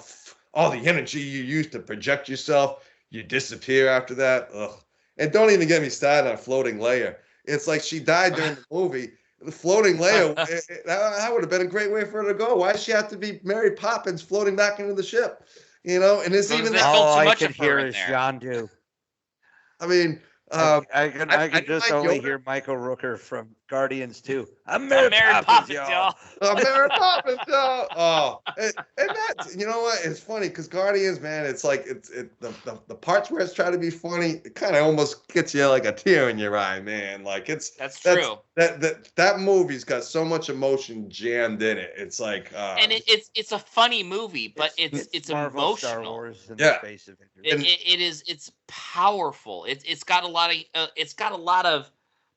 energy you use to project yourself, you disappear after that. Ugh. And don't even get me started on Floating Leia. It's like she died during the movie. The Floating Leia, that would have been a great way for her to go. Why does she have to be Mary Poppins floating back into the ship? And it's even that. All I could hear is Yondu. I could just only hear Michael Rooker from Guardians 2. I'm Mary Poppins, y'all. I'm Mary Poppins, y'all. Oh, and that's, what? It's funny because Guardians, man, it's like the parts where it's trying to be funny, it kind of almost gets you like a tear in your eye, man. That's true. That movie's got so much emotion jammed in it. It's like, and it's a funny movie, but it's emotional. Star Wars in the space of it's powerful. It's got a lot of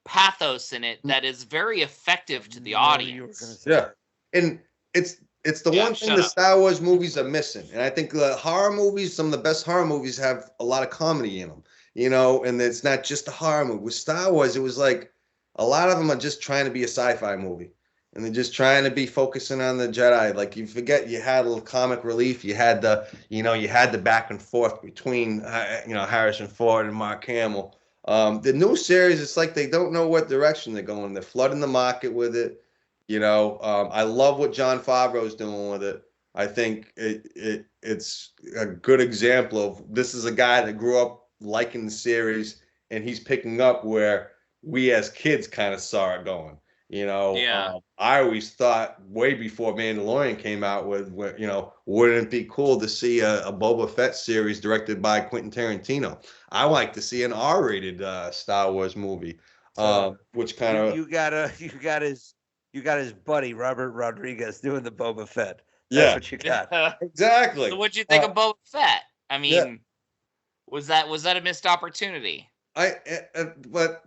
pathos in it that is very effective to the audience. Yeah, and it's the one thing the Star Wars movies are missing, and I think the horror movies, some of the best horror movies, have a lot of comedy in them. And it's not just a horror movie. With Star Wars, it was like a lot of them are just trying to be a sci-fi movie, and they're just trying to be focusing on the Jedi. Like, you forget you had a little comic relief. You had the back and forth between Harrison Ford and Mark Hamill. The new series, it's like they don't know what direction they're going. They're flooding the market with it. I love what Jon Favreau's doing with it. I think it's a good example of, this is a guy that grew up liking the series, and he's picking up where we as kids kind of saw it going. You know, Yeah. I always thought way before Mandalorian came out you know, wouldn't it be cool to see a Boba Fett series directed by Quentin Tarantino? I like to see an R-rated Star Wars movie, which kind of you got his buddy Robert Rodriguez doing the Boba Fett. That's yeah, what you got. exactly. So what'd you think of Boba Fett? I mean, yeah. was that a missed opportunity? But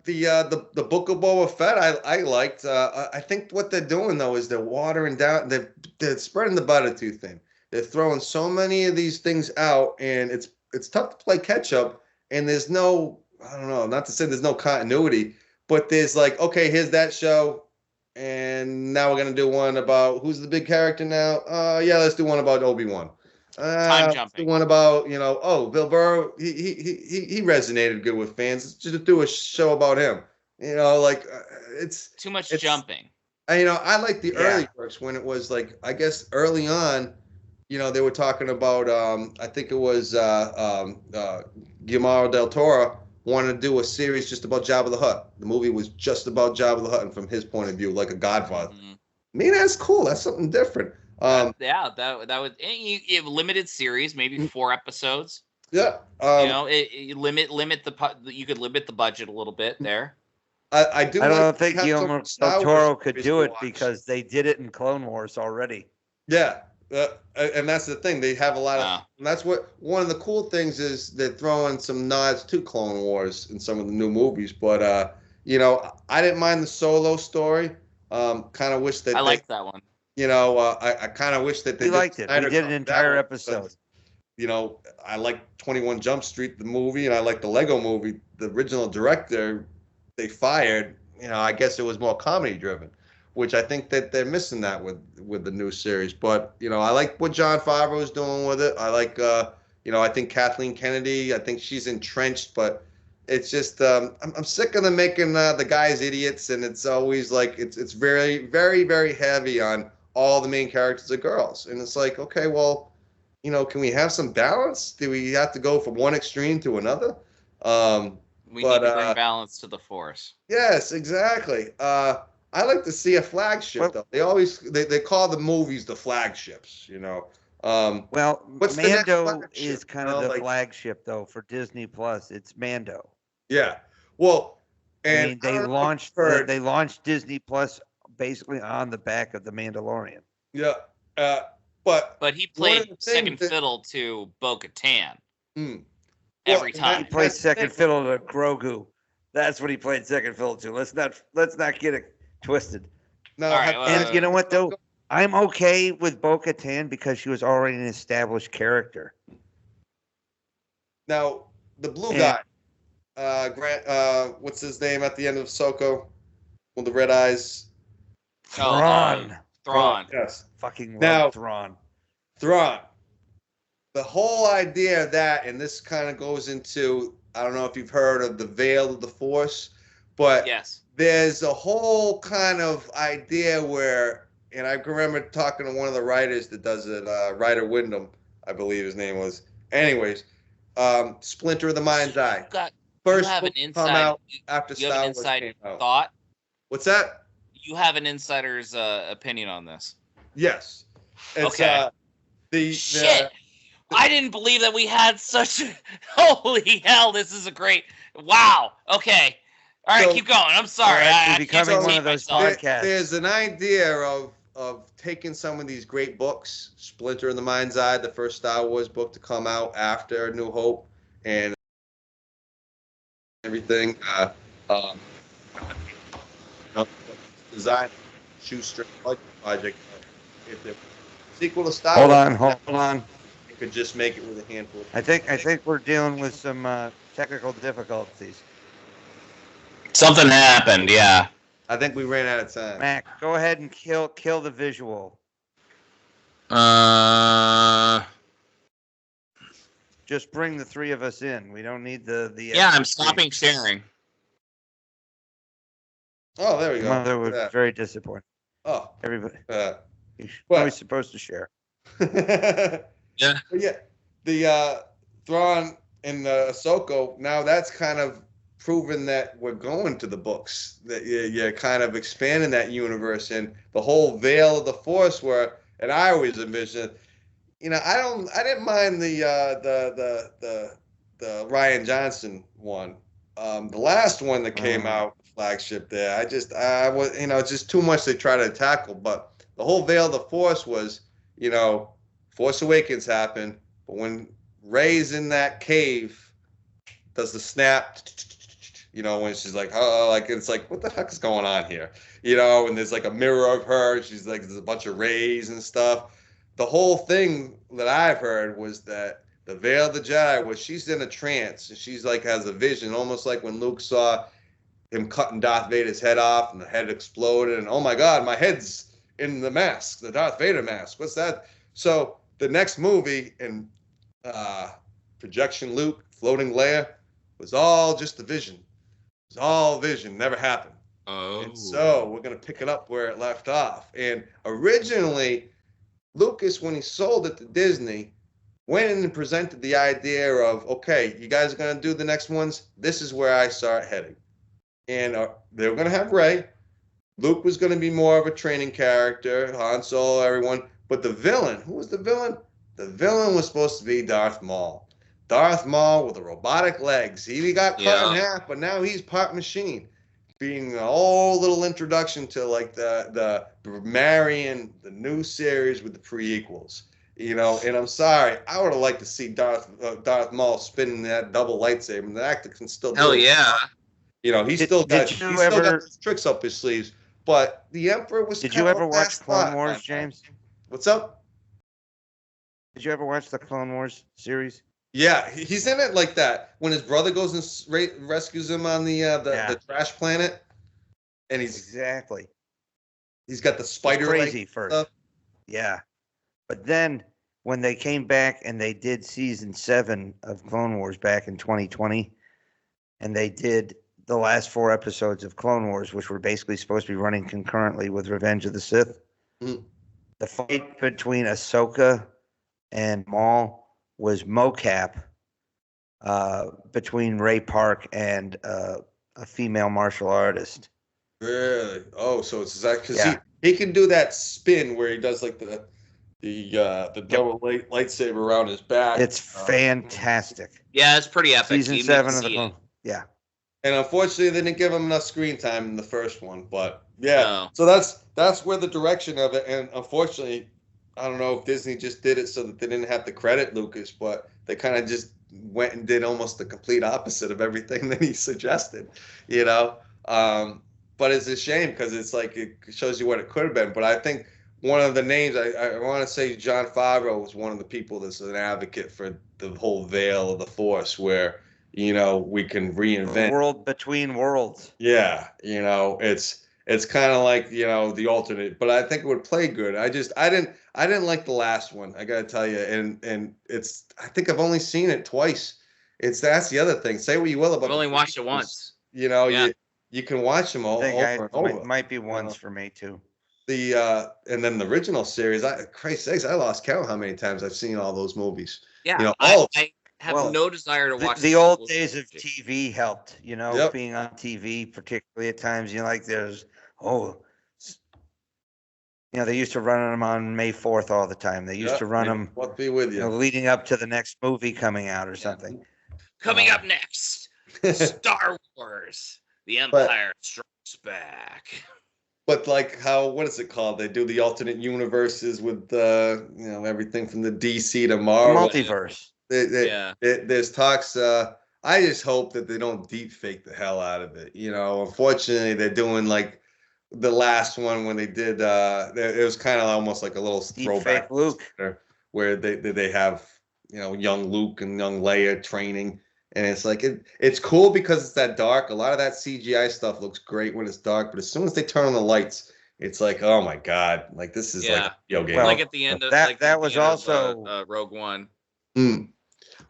the Book of Boba Fett I liked. I think what they're doing though is they're watering down. They're spreading the butter too thin. They're throwing so many of these things out, and it's tough to play catch up. And there's no, I don't know, not to say there's no continuity, but there's like, okay, here's that show, and now we're gonna do one about who's the big character now. Yeah, let's do one about Obi-Wan. Time jumping. The one about, you know, oh, Bill Burr, he resonated good with fans. Let's just do a show about him. You know, like it's too much jumping. You know, I like the early works when it was like, I guess early on, you know, they were talking about I think it was Guillermo del Toro wanted to do a series just about Jabba the Hutt. The movie was just about Jabba the Hutt and from his point of view, like a Godfather. Mm-hmm. I mean, that's cool. That's something different. Yeah, that would limited series, maybe 4 episodes. Yeah, you know, you could limit the budget a little bit there. I don't think Guillermo del Toro could do it because they did it in Clone Wars already. Yeah, and that's the thing. They have a lot of, and that's what one of the cool things is. They're throwing some nods to Clone Wars in some of the new movies. But you know, I didn't mind the Solo story. Kind of wish that I liked that one. You know, I kind of wish that they liked it. We did an entire episode. You know, I like 21 Jump Street, the movie, and I like the Lego movie. The original director, they fired. You know, I guess it was more comedy driven, which I think that they're missing that with the new series. But, you know, I like what Jon Favreau is doing with it. I like, you know, I think Kathleen Kennedy, I think she's entrenched, but it's just, I'm sick of them making the guys idiots, and it's always like, it's very, very, very heavy on all the main characters are girls. And it's like, okay, well, you know, can we have some balance? Do we have to go from one extreme to another? We need to bring balance to the Force. Yes, exactly. I like to see a flagship, though. They call the movies the flagships, you know. Well, Mando is kind of the flagship, though, for Disney Plus. It's Mando. Yeah. Well, and I mean, they launched Disney Plus basically on the back of The Mandalorian. Yeah. But he played second fiddle to Bo-Katan. Every time. He played second fiddle to Grogu. That's what he played second fiddle to. Let's not get it twisted. No, and you know what though? I'm okay with Bo-Katan because she was already an established character. Now, the blue guy, Grant, what's his name at the end of Soko? With the red eyes. Thrawn. Yes. Fucking love Thrawn. The whole idea of that, and this kind of goes into, I don't know if you've heard of the Veil of the Force, but yes, there's a whole kind of idea where, and I can remember talking to one of the writers that does it, Ryder Wyndham, I believe his name was. Anyways, Splinter of the Mind's Eye. First book come out after Star Wars came out. Thought? What's that? You have an insider's opinion on this. Yes. Okay. Shit. I didn't believe that we had such. Holy hell! This is a great. Wow. Okay. All right, keep going. I'm sorry. We're becoming one of those podcasts. There's an idea of taking some of these great books, Splinter in the Mind's Eye, the first Star Wars book to come out after New Hope, and everything. Design shoestring project. If the sequel to Star Wars, hold on. You could just make it with a handful. I think we're dealing with some technical difficulties. Something happened, yeah. I think we ran out of time. Mac, go ahead and kill the visual. Just bring the three of us in. We don't need the. Yeah, I'm stopping sharing. Oh, there we go. Mother was very disappointed. Oh, everybody. You're always supposed to share. Yeah. But yeah, the Thrawn and Ahsoka. Now that's kind of proving that we're going to the books, that you're kind of expanding that universe, and the whole veil of the Force and I always envisioned, I didn't mind the Ryan Johnson one. The last one that came out, flagship there, I was, it's just too much to try to tackle. But the whole veil of the Force was, Force Awakens happened, but when Rey's in that cave, does the snap, when she's like, oh, like, it's like, what the heck is going on here? And there's like a mirror of her. She's like, there's a bunch of rays and stuff. The whole thing that I've heard was that the veil of the Jedi was she's in a trance, and she's like has a vision, almost like when Luke saw him cutting Darth Vader's head off and the head exploded, and oh my God, my head's in the mask, the Darth Vader mask. What's that? So the next movie in Projection Luke, Floating Leia, was all just a vision. It was all vision, never happened. Oh. And so we're going to pick it up where it left off. And originally, Lucas, when he sold it to Disney, went in and presented the idea of, okay, you guys are going to do the next ones. This is where I start heading. And they were going to have Rey. Luke was going to be more of a training character, Han Solo, everyone. But the villain, who was the villain? The villain was supposed to be Darth Maul. Darth Maul with the robotic legs. He got cut in half, but now he's part machine. Being a whole little introduction to like the marrying the new series with the prequels. And I'm sorry, I would have liked to see Darth Maul spinning that double lightsaber, and the actor can still do it. Hell yeah. He's still got his tricks up his sleeves. But the Emperor was. Did you ever watch Clone Wars, James? What's up? Did you ever watch the Clone Wars series? Yeah, he's in it like that. When his brother goes and rescues him on the trash planet, and he's got the spider crazy first. Stuff. Yeah, but then when they came back and they did season 7 of Clone Wars back in 2020, and they did the last 4 episodes of Clone Wars, which were basically supposed to be running concurrently with Revenge of the Sith. Mm. The fight between Ahsoka and Maul was mocap between Ray Park and a female martial artist. Really? Oh, so it's exactly because he can do that spin where he does like the double lightsaber around his back. It's fantastic. Yeah, it's pretty epic. Season 7 of the Clone. Yeah. And unfortunately, they didn't give him enough screen time in the first one. But yeah, so that's where the direction of it. And unfortunately, I don't know if Disney just did it so that they didn't have to credit Lucas, but they kind of just went and did almost the complete opposite of everything that he suggested, But it's a shame because it's like it shows you what it could have been. But I think one of the names, I want to say Jon Favreau was one of the people that's an advocate for the whole veil of the Force where, we can reinvent. World between worlds. Yeah, it's kind of like, the alternate, but I think it would play good. I didn't like the last one, I gotta tell you, and I think I've only seen it twice. That's the other thing. Say what you will about. I've only watched it once. You can watch them all over and over. Might be once for me too. And then the original series, Christ's sakes, I lost count how many times I've seen all those movies. Yeah, I have no desire to watch the old days of TV helped, being on TV, particularly at times, there's they used to run them on May 4th all the time. They used to run them be with you. Leading up to the next movie coming out or something. Coming up next, Star Wars, The Empire Strikes Back. But like what is it called? They do the alternate universes with everything from the DC to Marvel. Multiverse. There's talks. I just hope that they don't deep fake the hell out of it. Unfortunately, they're doing like the last one when they did. It was kind of almost like a little throwback Luke, where they have young Luke and young Leia training, and it's like it's cool because it's that dark. A lot of that CGI stuff looks great when it's dark, but as soon as they turn on the lights, it's like, oh my God, like this is like a video game. Like at the end of that. That was also Rogue One.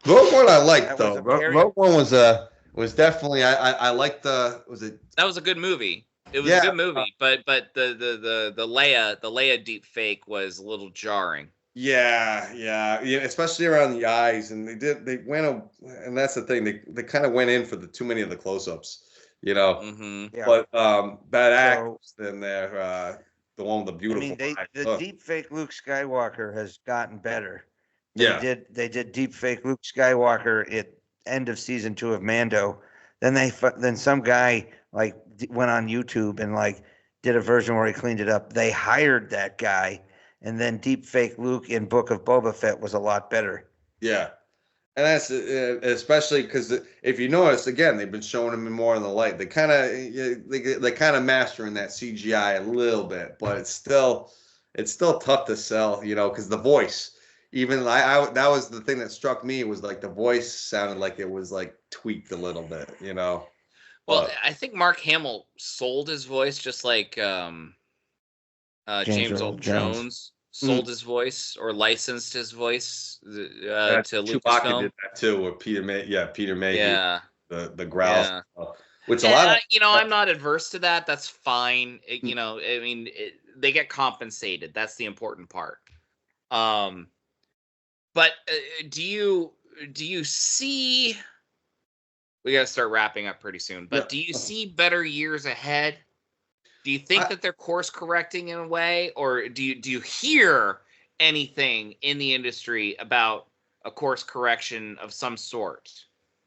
Rogue One I liked though. Rogue One was definitely I liked that was a good movie. It was a good movie, but the Leia deep fake was a little jarring. Yeah, especially around the eyes, and and that's the thing, they kind of went in for the too many of the close-ups, you know. Mm-hmm. Yeah. But bad So actors in there, the one with the I beautiful mean, eyes. the Ugh. deep fake Luke Skywalker has gotten better. Yeah, They did deep fake Luke Skywalker at end of season 2 of Mando. Then some guy like went on YouTube and like did a version where he cleaned it up. They hired that guy, and then deep fake Luke in Book of Boba Fett was a lot better. yeah. And that's especially because if you notice, again, they've been showing them more in the light. They kind of mastering that CGI a little bit, but it's still tough to sell, because the voice, even that was the thing that struck me, was like the voice sounded like it was like tweaked a little bit. Well, But I think Mark Hamill sold his voice just like James Earl Jones sold his voice or licensed his voice to Chewbacca Lucasfilm. did that too, or Peter Mayhew, Yeah, the growl, which a and, lot of I'm not adverse to that. That's fine. I mean, they get compensated. That's the important part. But do you see? We got to start wrapping up pretty soon. But do you see better years ahead? Do you think that they're course correcting in a way, or do you hear anything in the industry about a course correction of some sort?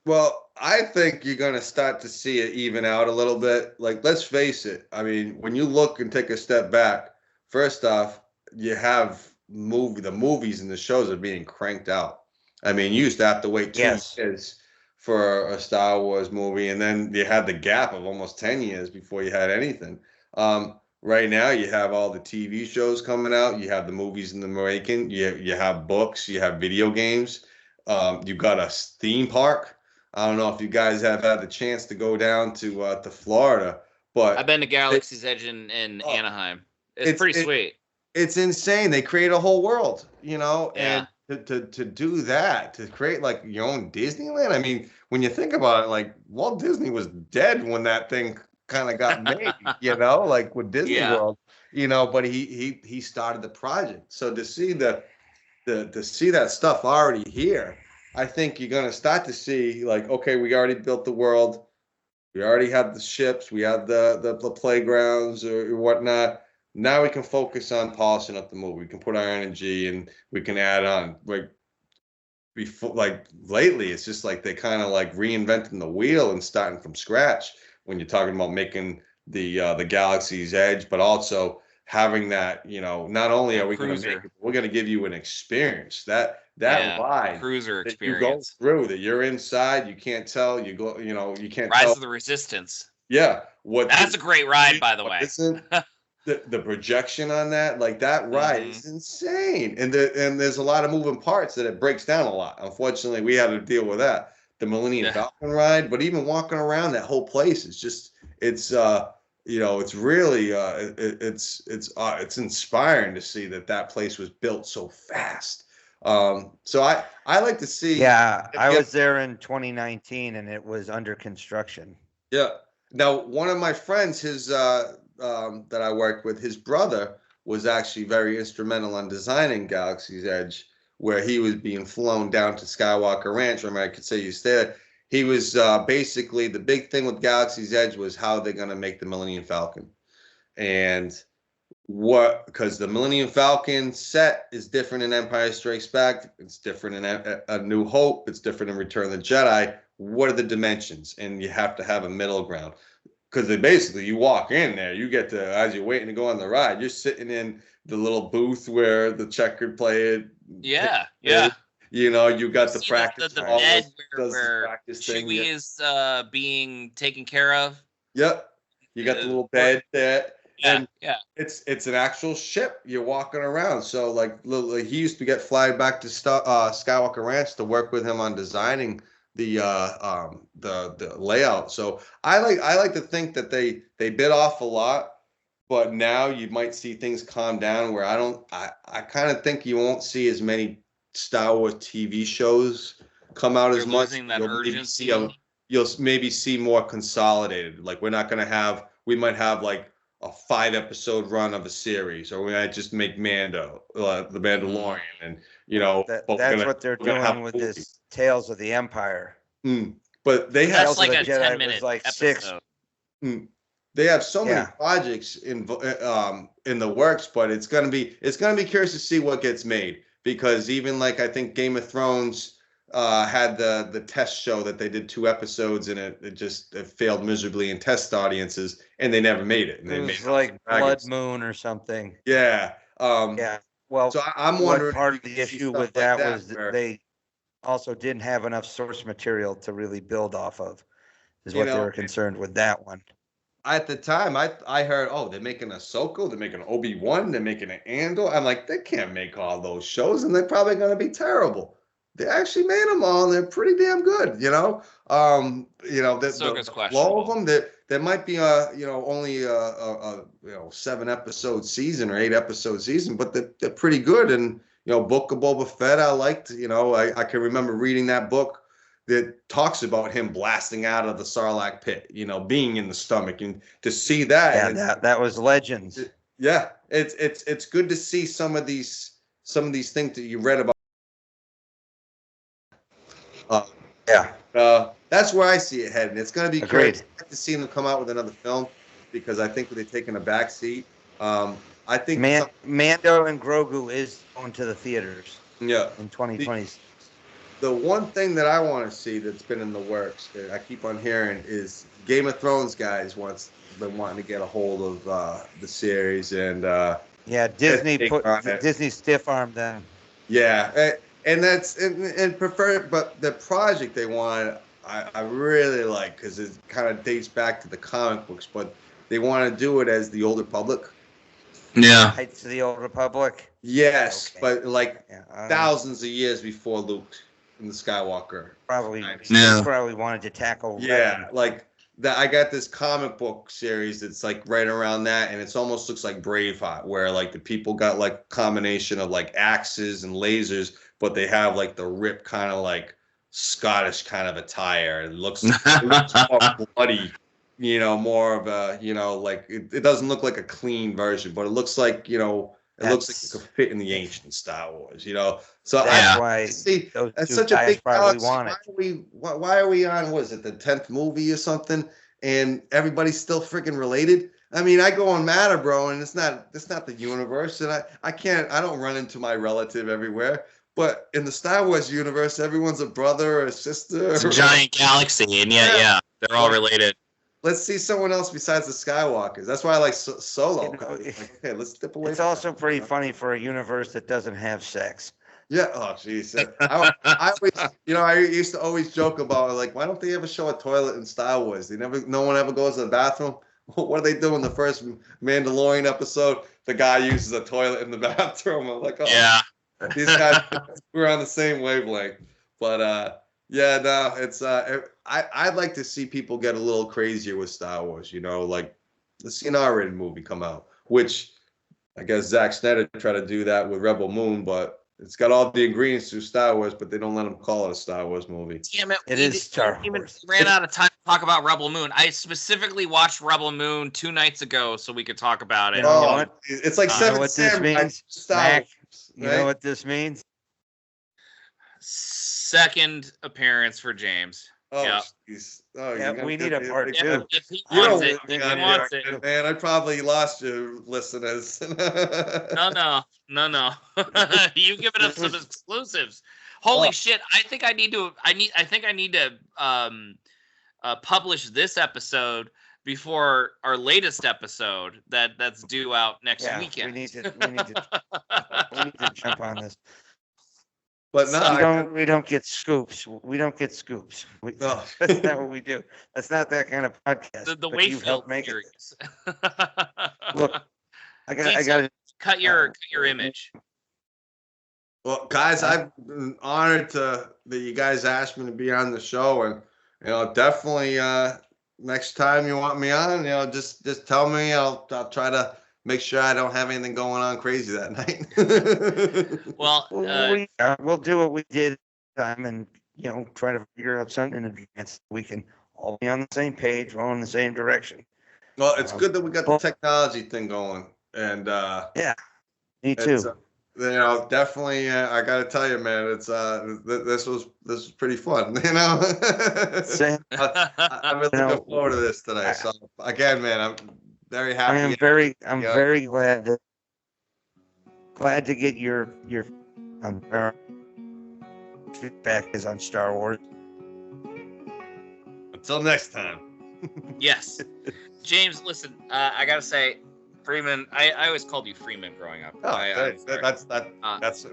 Well, I think you're going to start to see it even out a little bit. Like, let's face it. I mean, when you look and take a step back, first off, you have the movies and the shows are being cranked out. I mean, you used to have to wait 2 years for a Star Wars movie, and then you had the gap of almost 10 years before you had anything. Right now, you have all the TV shows coming out. You have the movies in the making. You have books. You have video games. You've got a theme park. I don't know if you guys have had the chance to go down to Florida, but I've been to Galaxy's Edge in Anaheim. It's pretty sweet. It's insane. They create a whole world, and to do that, to create like your own Disneyland. I mean, when you think about it, like Walt Disney was dead when that thing kind of got made, like with Disney World, but he started the project. So to see to see that stuff already here, I think you're going to start to see like, okay, we already built the world. We already have the ships. We have the playgrounds or whatnot. Now we can focus on polishing up the movie. We can put our energy and we can add on. Like lately, it's just like they kind of like reinventing the wheel and starting from scratch when you're talking about making the Galaxy's Edge, but also having that, not only are we going to make it, we're going to give you an experience. That ride, cruiser that experience. you go through, that you're inside, you can't tell, you can't Rise tell. of the Resistance. Yeah. That's a great ride, by the way. The projection on that, like that ride is insane. And there's a lot of moving parts that it breaks down a lot. Unfortunately, we had to deal with that. The Millennium Falcon ride, but even walking around that whole place is just, it's really it's inspiring to see that place was built so fast. So I like to see. Yeah, I was there in 2019 and it was under construction. Yeah. Now, one of my friends, that I worked with, his brother was actually very instrumental in designing Galaxy's Edge, where he was being flown down to Skywalker Ranch. Remember, I could say you stayed there. He was basically, the big thing with Galaxy's Edge was how they're going to make the Millennium Falcon. And because the Millennium Falcon set is different in Empire Strikes Back, it's different in A New Hope, it's different in Return of the Jedi. What are the dimensions? And you have to have a middle ground. Because basically, you walk in there, you get to, as you're waiting to go on the ride, you're sitting in the little booth where the checkered play. Yeah. You got the practice. The bed where Chewie is being taken care of. Yep. You got the little bed there. Yeah. It's an actual ship. You're walking around. So like he used to get fly back to Skywalker Ranch to work with him on designing the layout. So I like to think that they bit off a lot, but now you might see things calm down where I kind of think you won't see as many Star Wars TV shows come out as much. That urgency. You'll maybe see more consolidated. Like we might have like a 5-episode run of a series, or we might just make Mando, the Mandalorian, and that's what they're doing with this Tales of the Empire. But they have that's like a Jedi 10-minute like episode. 6. They have so many projects in the works, but it's gonna be curious to see what gets made, because even like I think Game of Thrones had the test show that they did 2 episodes and it failed miserably in test audiences, and they never made it. And it was like Blood Moon or something. Yeah. Well, so I'm wondering, part of the issue with that was that they also didn't have enough source material to really build off of, is what they were concerned with that one. At the time, I heard, they're making Ahsoka, they're making Obi-Wan, they're making an Andor. I'm like, they can't make all those shows, and they're probably going to be terrible. They actually made them all, and they're pretty damn good, Ahsoka's questionable. All of them, there might be only a 7-episode season or 8-episode season, but they're pretty good. And Book of Boba Fett, I liked. I can remember reading that book that talks about him blasting out of the Sarlacc pit, being in the stomach, and to see that. Yeah, that was Legends. It's good to see some of these things that you read about. That's where I see it heading. It's going to be great to see them come out with another film, because I think they've taken a back seat. I think Mando and Grogu is going to the theaters. Yeah, in 2020. The one thing that I want to see that's been in the works, that I keep on hearing, is Game of Thrones guys been wanting to get a hold of the series, and Disney stiff-armed them. Yeah, and that's and prefer, but the project they wanted, I really like, because it kind of dates back to the comic books, but they want to do it as the Old Republic. Yeah, Heights of the Old Republic. Yes, but like thousands of years before Luke in the Skywalker. Probably wanted to tackle. Yeah, like that. I got this comic book series that's like right around that, and it almost looks like Braveheart, where like the people got like combination of like axes and lasers, but they have like the ripped kind of like Scottish kind of attire. It looks more bloody, more of a, like it doesn't look like a clean version, but it looks like, it looks like it could fit in the ancient Star Wars, So that's why that's such a big galaxy. Why are we on, what is it, the 10th movie or something, and everybody's still freaking related? I mean, I go on Matter, bro, and it's not the universe, and I don't run into my relative everywhere. But in the Star Wars universe, everyone's a brother or a sister. It's a giant galaxy, and they're all related. Let's see someone else besides the Skywalkers. That's why I like Solo. Okay, let's step away. It's also pretty funny for a universe that doesn't have sex. Yeah. Oh, jeez. I always, I used to always joke about, like, why don't they ever show a toilet in Star Wars? No one ever goes to the bathroom. What do they do in the first Mandalorian episode? The guy uses a toilet in the bathroom. I'm like, yeah. These guys, we're on the same wavelength. But it's I'd like to see people get a little crazier with Star Wars. Like let's see an R-rated movie come out, which I guess Zack Snyder tried to do that with Rebel Moon, but it's got all the ingredients to Star Wars, but they don't let them call it a Star Wars movie. Damn it! It is Star Wars. Ran out of time to talk about Rebel Moon. I specifically watched Rebel Moon 2 nights ago so we could talk about it. It's like Seven what this Samurai means, Star Mac? Wars. You know what this means? Second appearance for James. Oh, yeah. We need a part 2. If he wants it, if he wants it. Man, I probably lost you, listeners. No. You giving us some exclusives. Holy shit! I think I need to publish this episode before our latest episode that's due out next weekend. We need to jump on this. But no, we don't get scoops. We don't get scoops. That's not what we do. That's not that kind of podcast. The way helped make it. Look, I got to cut your image. Well, guys, I've been honored that you guys asked me to be on the show, and definitely next time you want me on, just tell me. I'll try to make sure I don't have anything going on crazy that night. Well, we'll do what we did time, and try to figure out something in advance. We can all be on the same page, roll in the same direction. Well, it's good that we got the technology thing going, and yeah, me too. Definitely. I got to tell you, man, it's this was pretty fun. Same. I'm really looking forward to this today. So again, man, I'm very happy. I'm very glad to get your feedback is on Star Wars. Until next time. Yes. James, listen, I gotta say, Friedman, I always called you Friedman growing up. Oh, that's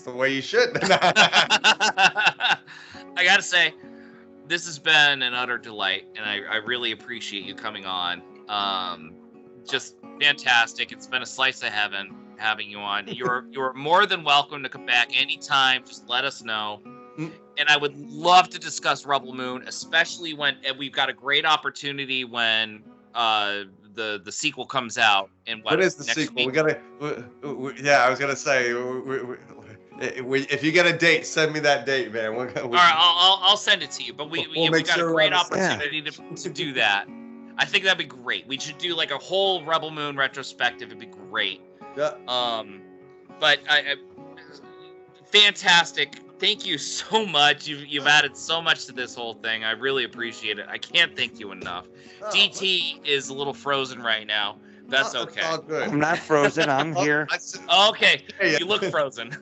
the way you should. I gotta say, this has been an utter delight, and I really appreciate you coming on. Just fantastic. It's been a slice of heaven having you on. You're more than welcome to come back anytime. Just let us know. And I would love to discuss Rebel Moon, especially when we've got a great opportunity when the sequel comes out. And what is the sequel? Week? I was gonna say, if you get a date, send me that date, man. All right, I'll send it to you. But we got a great opportunity to do that. I think that'd be great. We should do like a whole Rebel Moon retrospective. It'd be great. Yeah. But fantastic. Thank you so much. You've added so much to this whole thing. I really appreciate it. I can't thank you enough. DT is a little frozen right now. That's okay. All good. I'm not frozen. I'm here. Okay. You look frozen.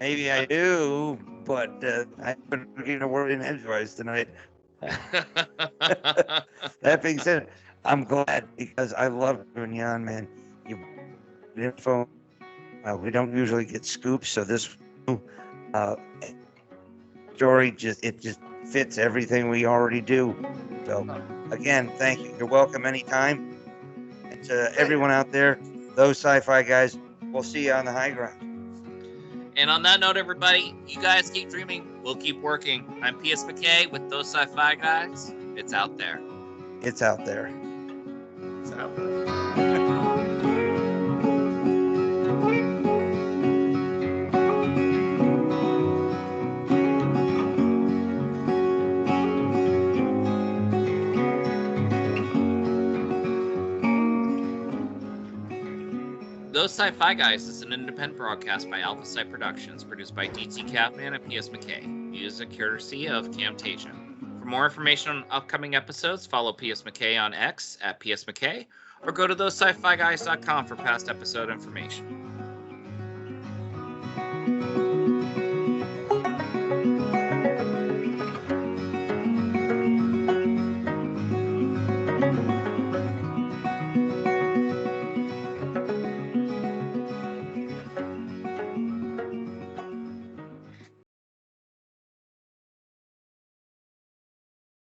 Maybe I do, but I've been looking a word in edgewise tonight. That being said, I'm glad because I love doing you on, man. Info. We don't usually get scoops, so this story just fits everything we already do. So again, thank you. You're welcome anytime. And to everyone out there, those sci-fi guys, we'll see you on the high ground. And on that note, everybody, you guys keep dreaming. We'll keep working. I'm P.S. McKay with those sci-fi guys. It's out there. It's out there. It's out there. Those Sci-Fi Guys is an independent broadcast by Alpha Sci Productions, produced by DT Capman and P.S. McKay. Music courtesy of Camtasia. For more information on upcoming episodes, follow P.S. McKay on X at P.S. McKay, or go to thosesci-figuys.com for past episode information.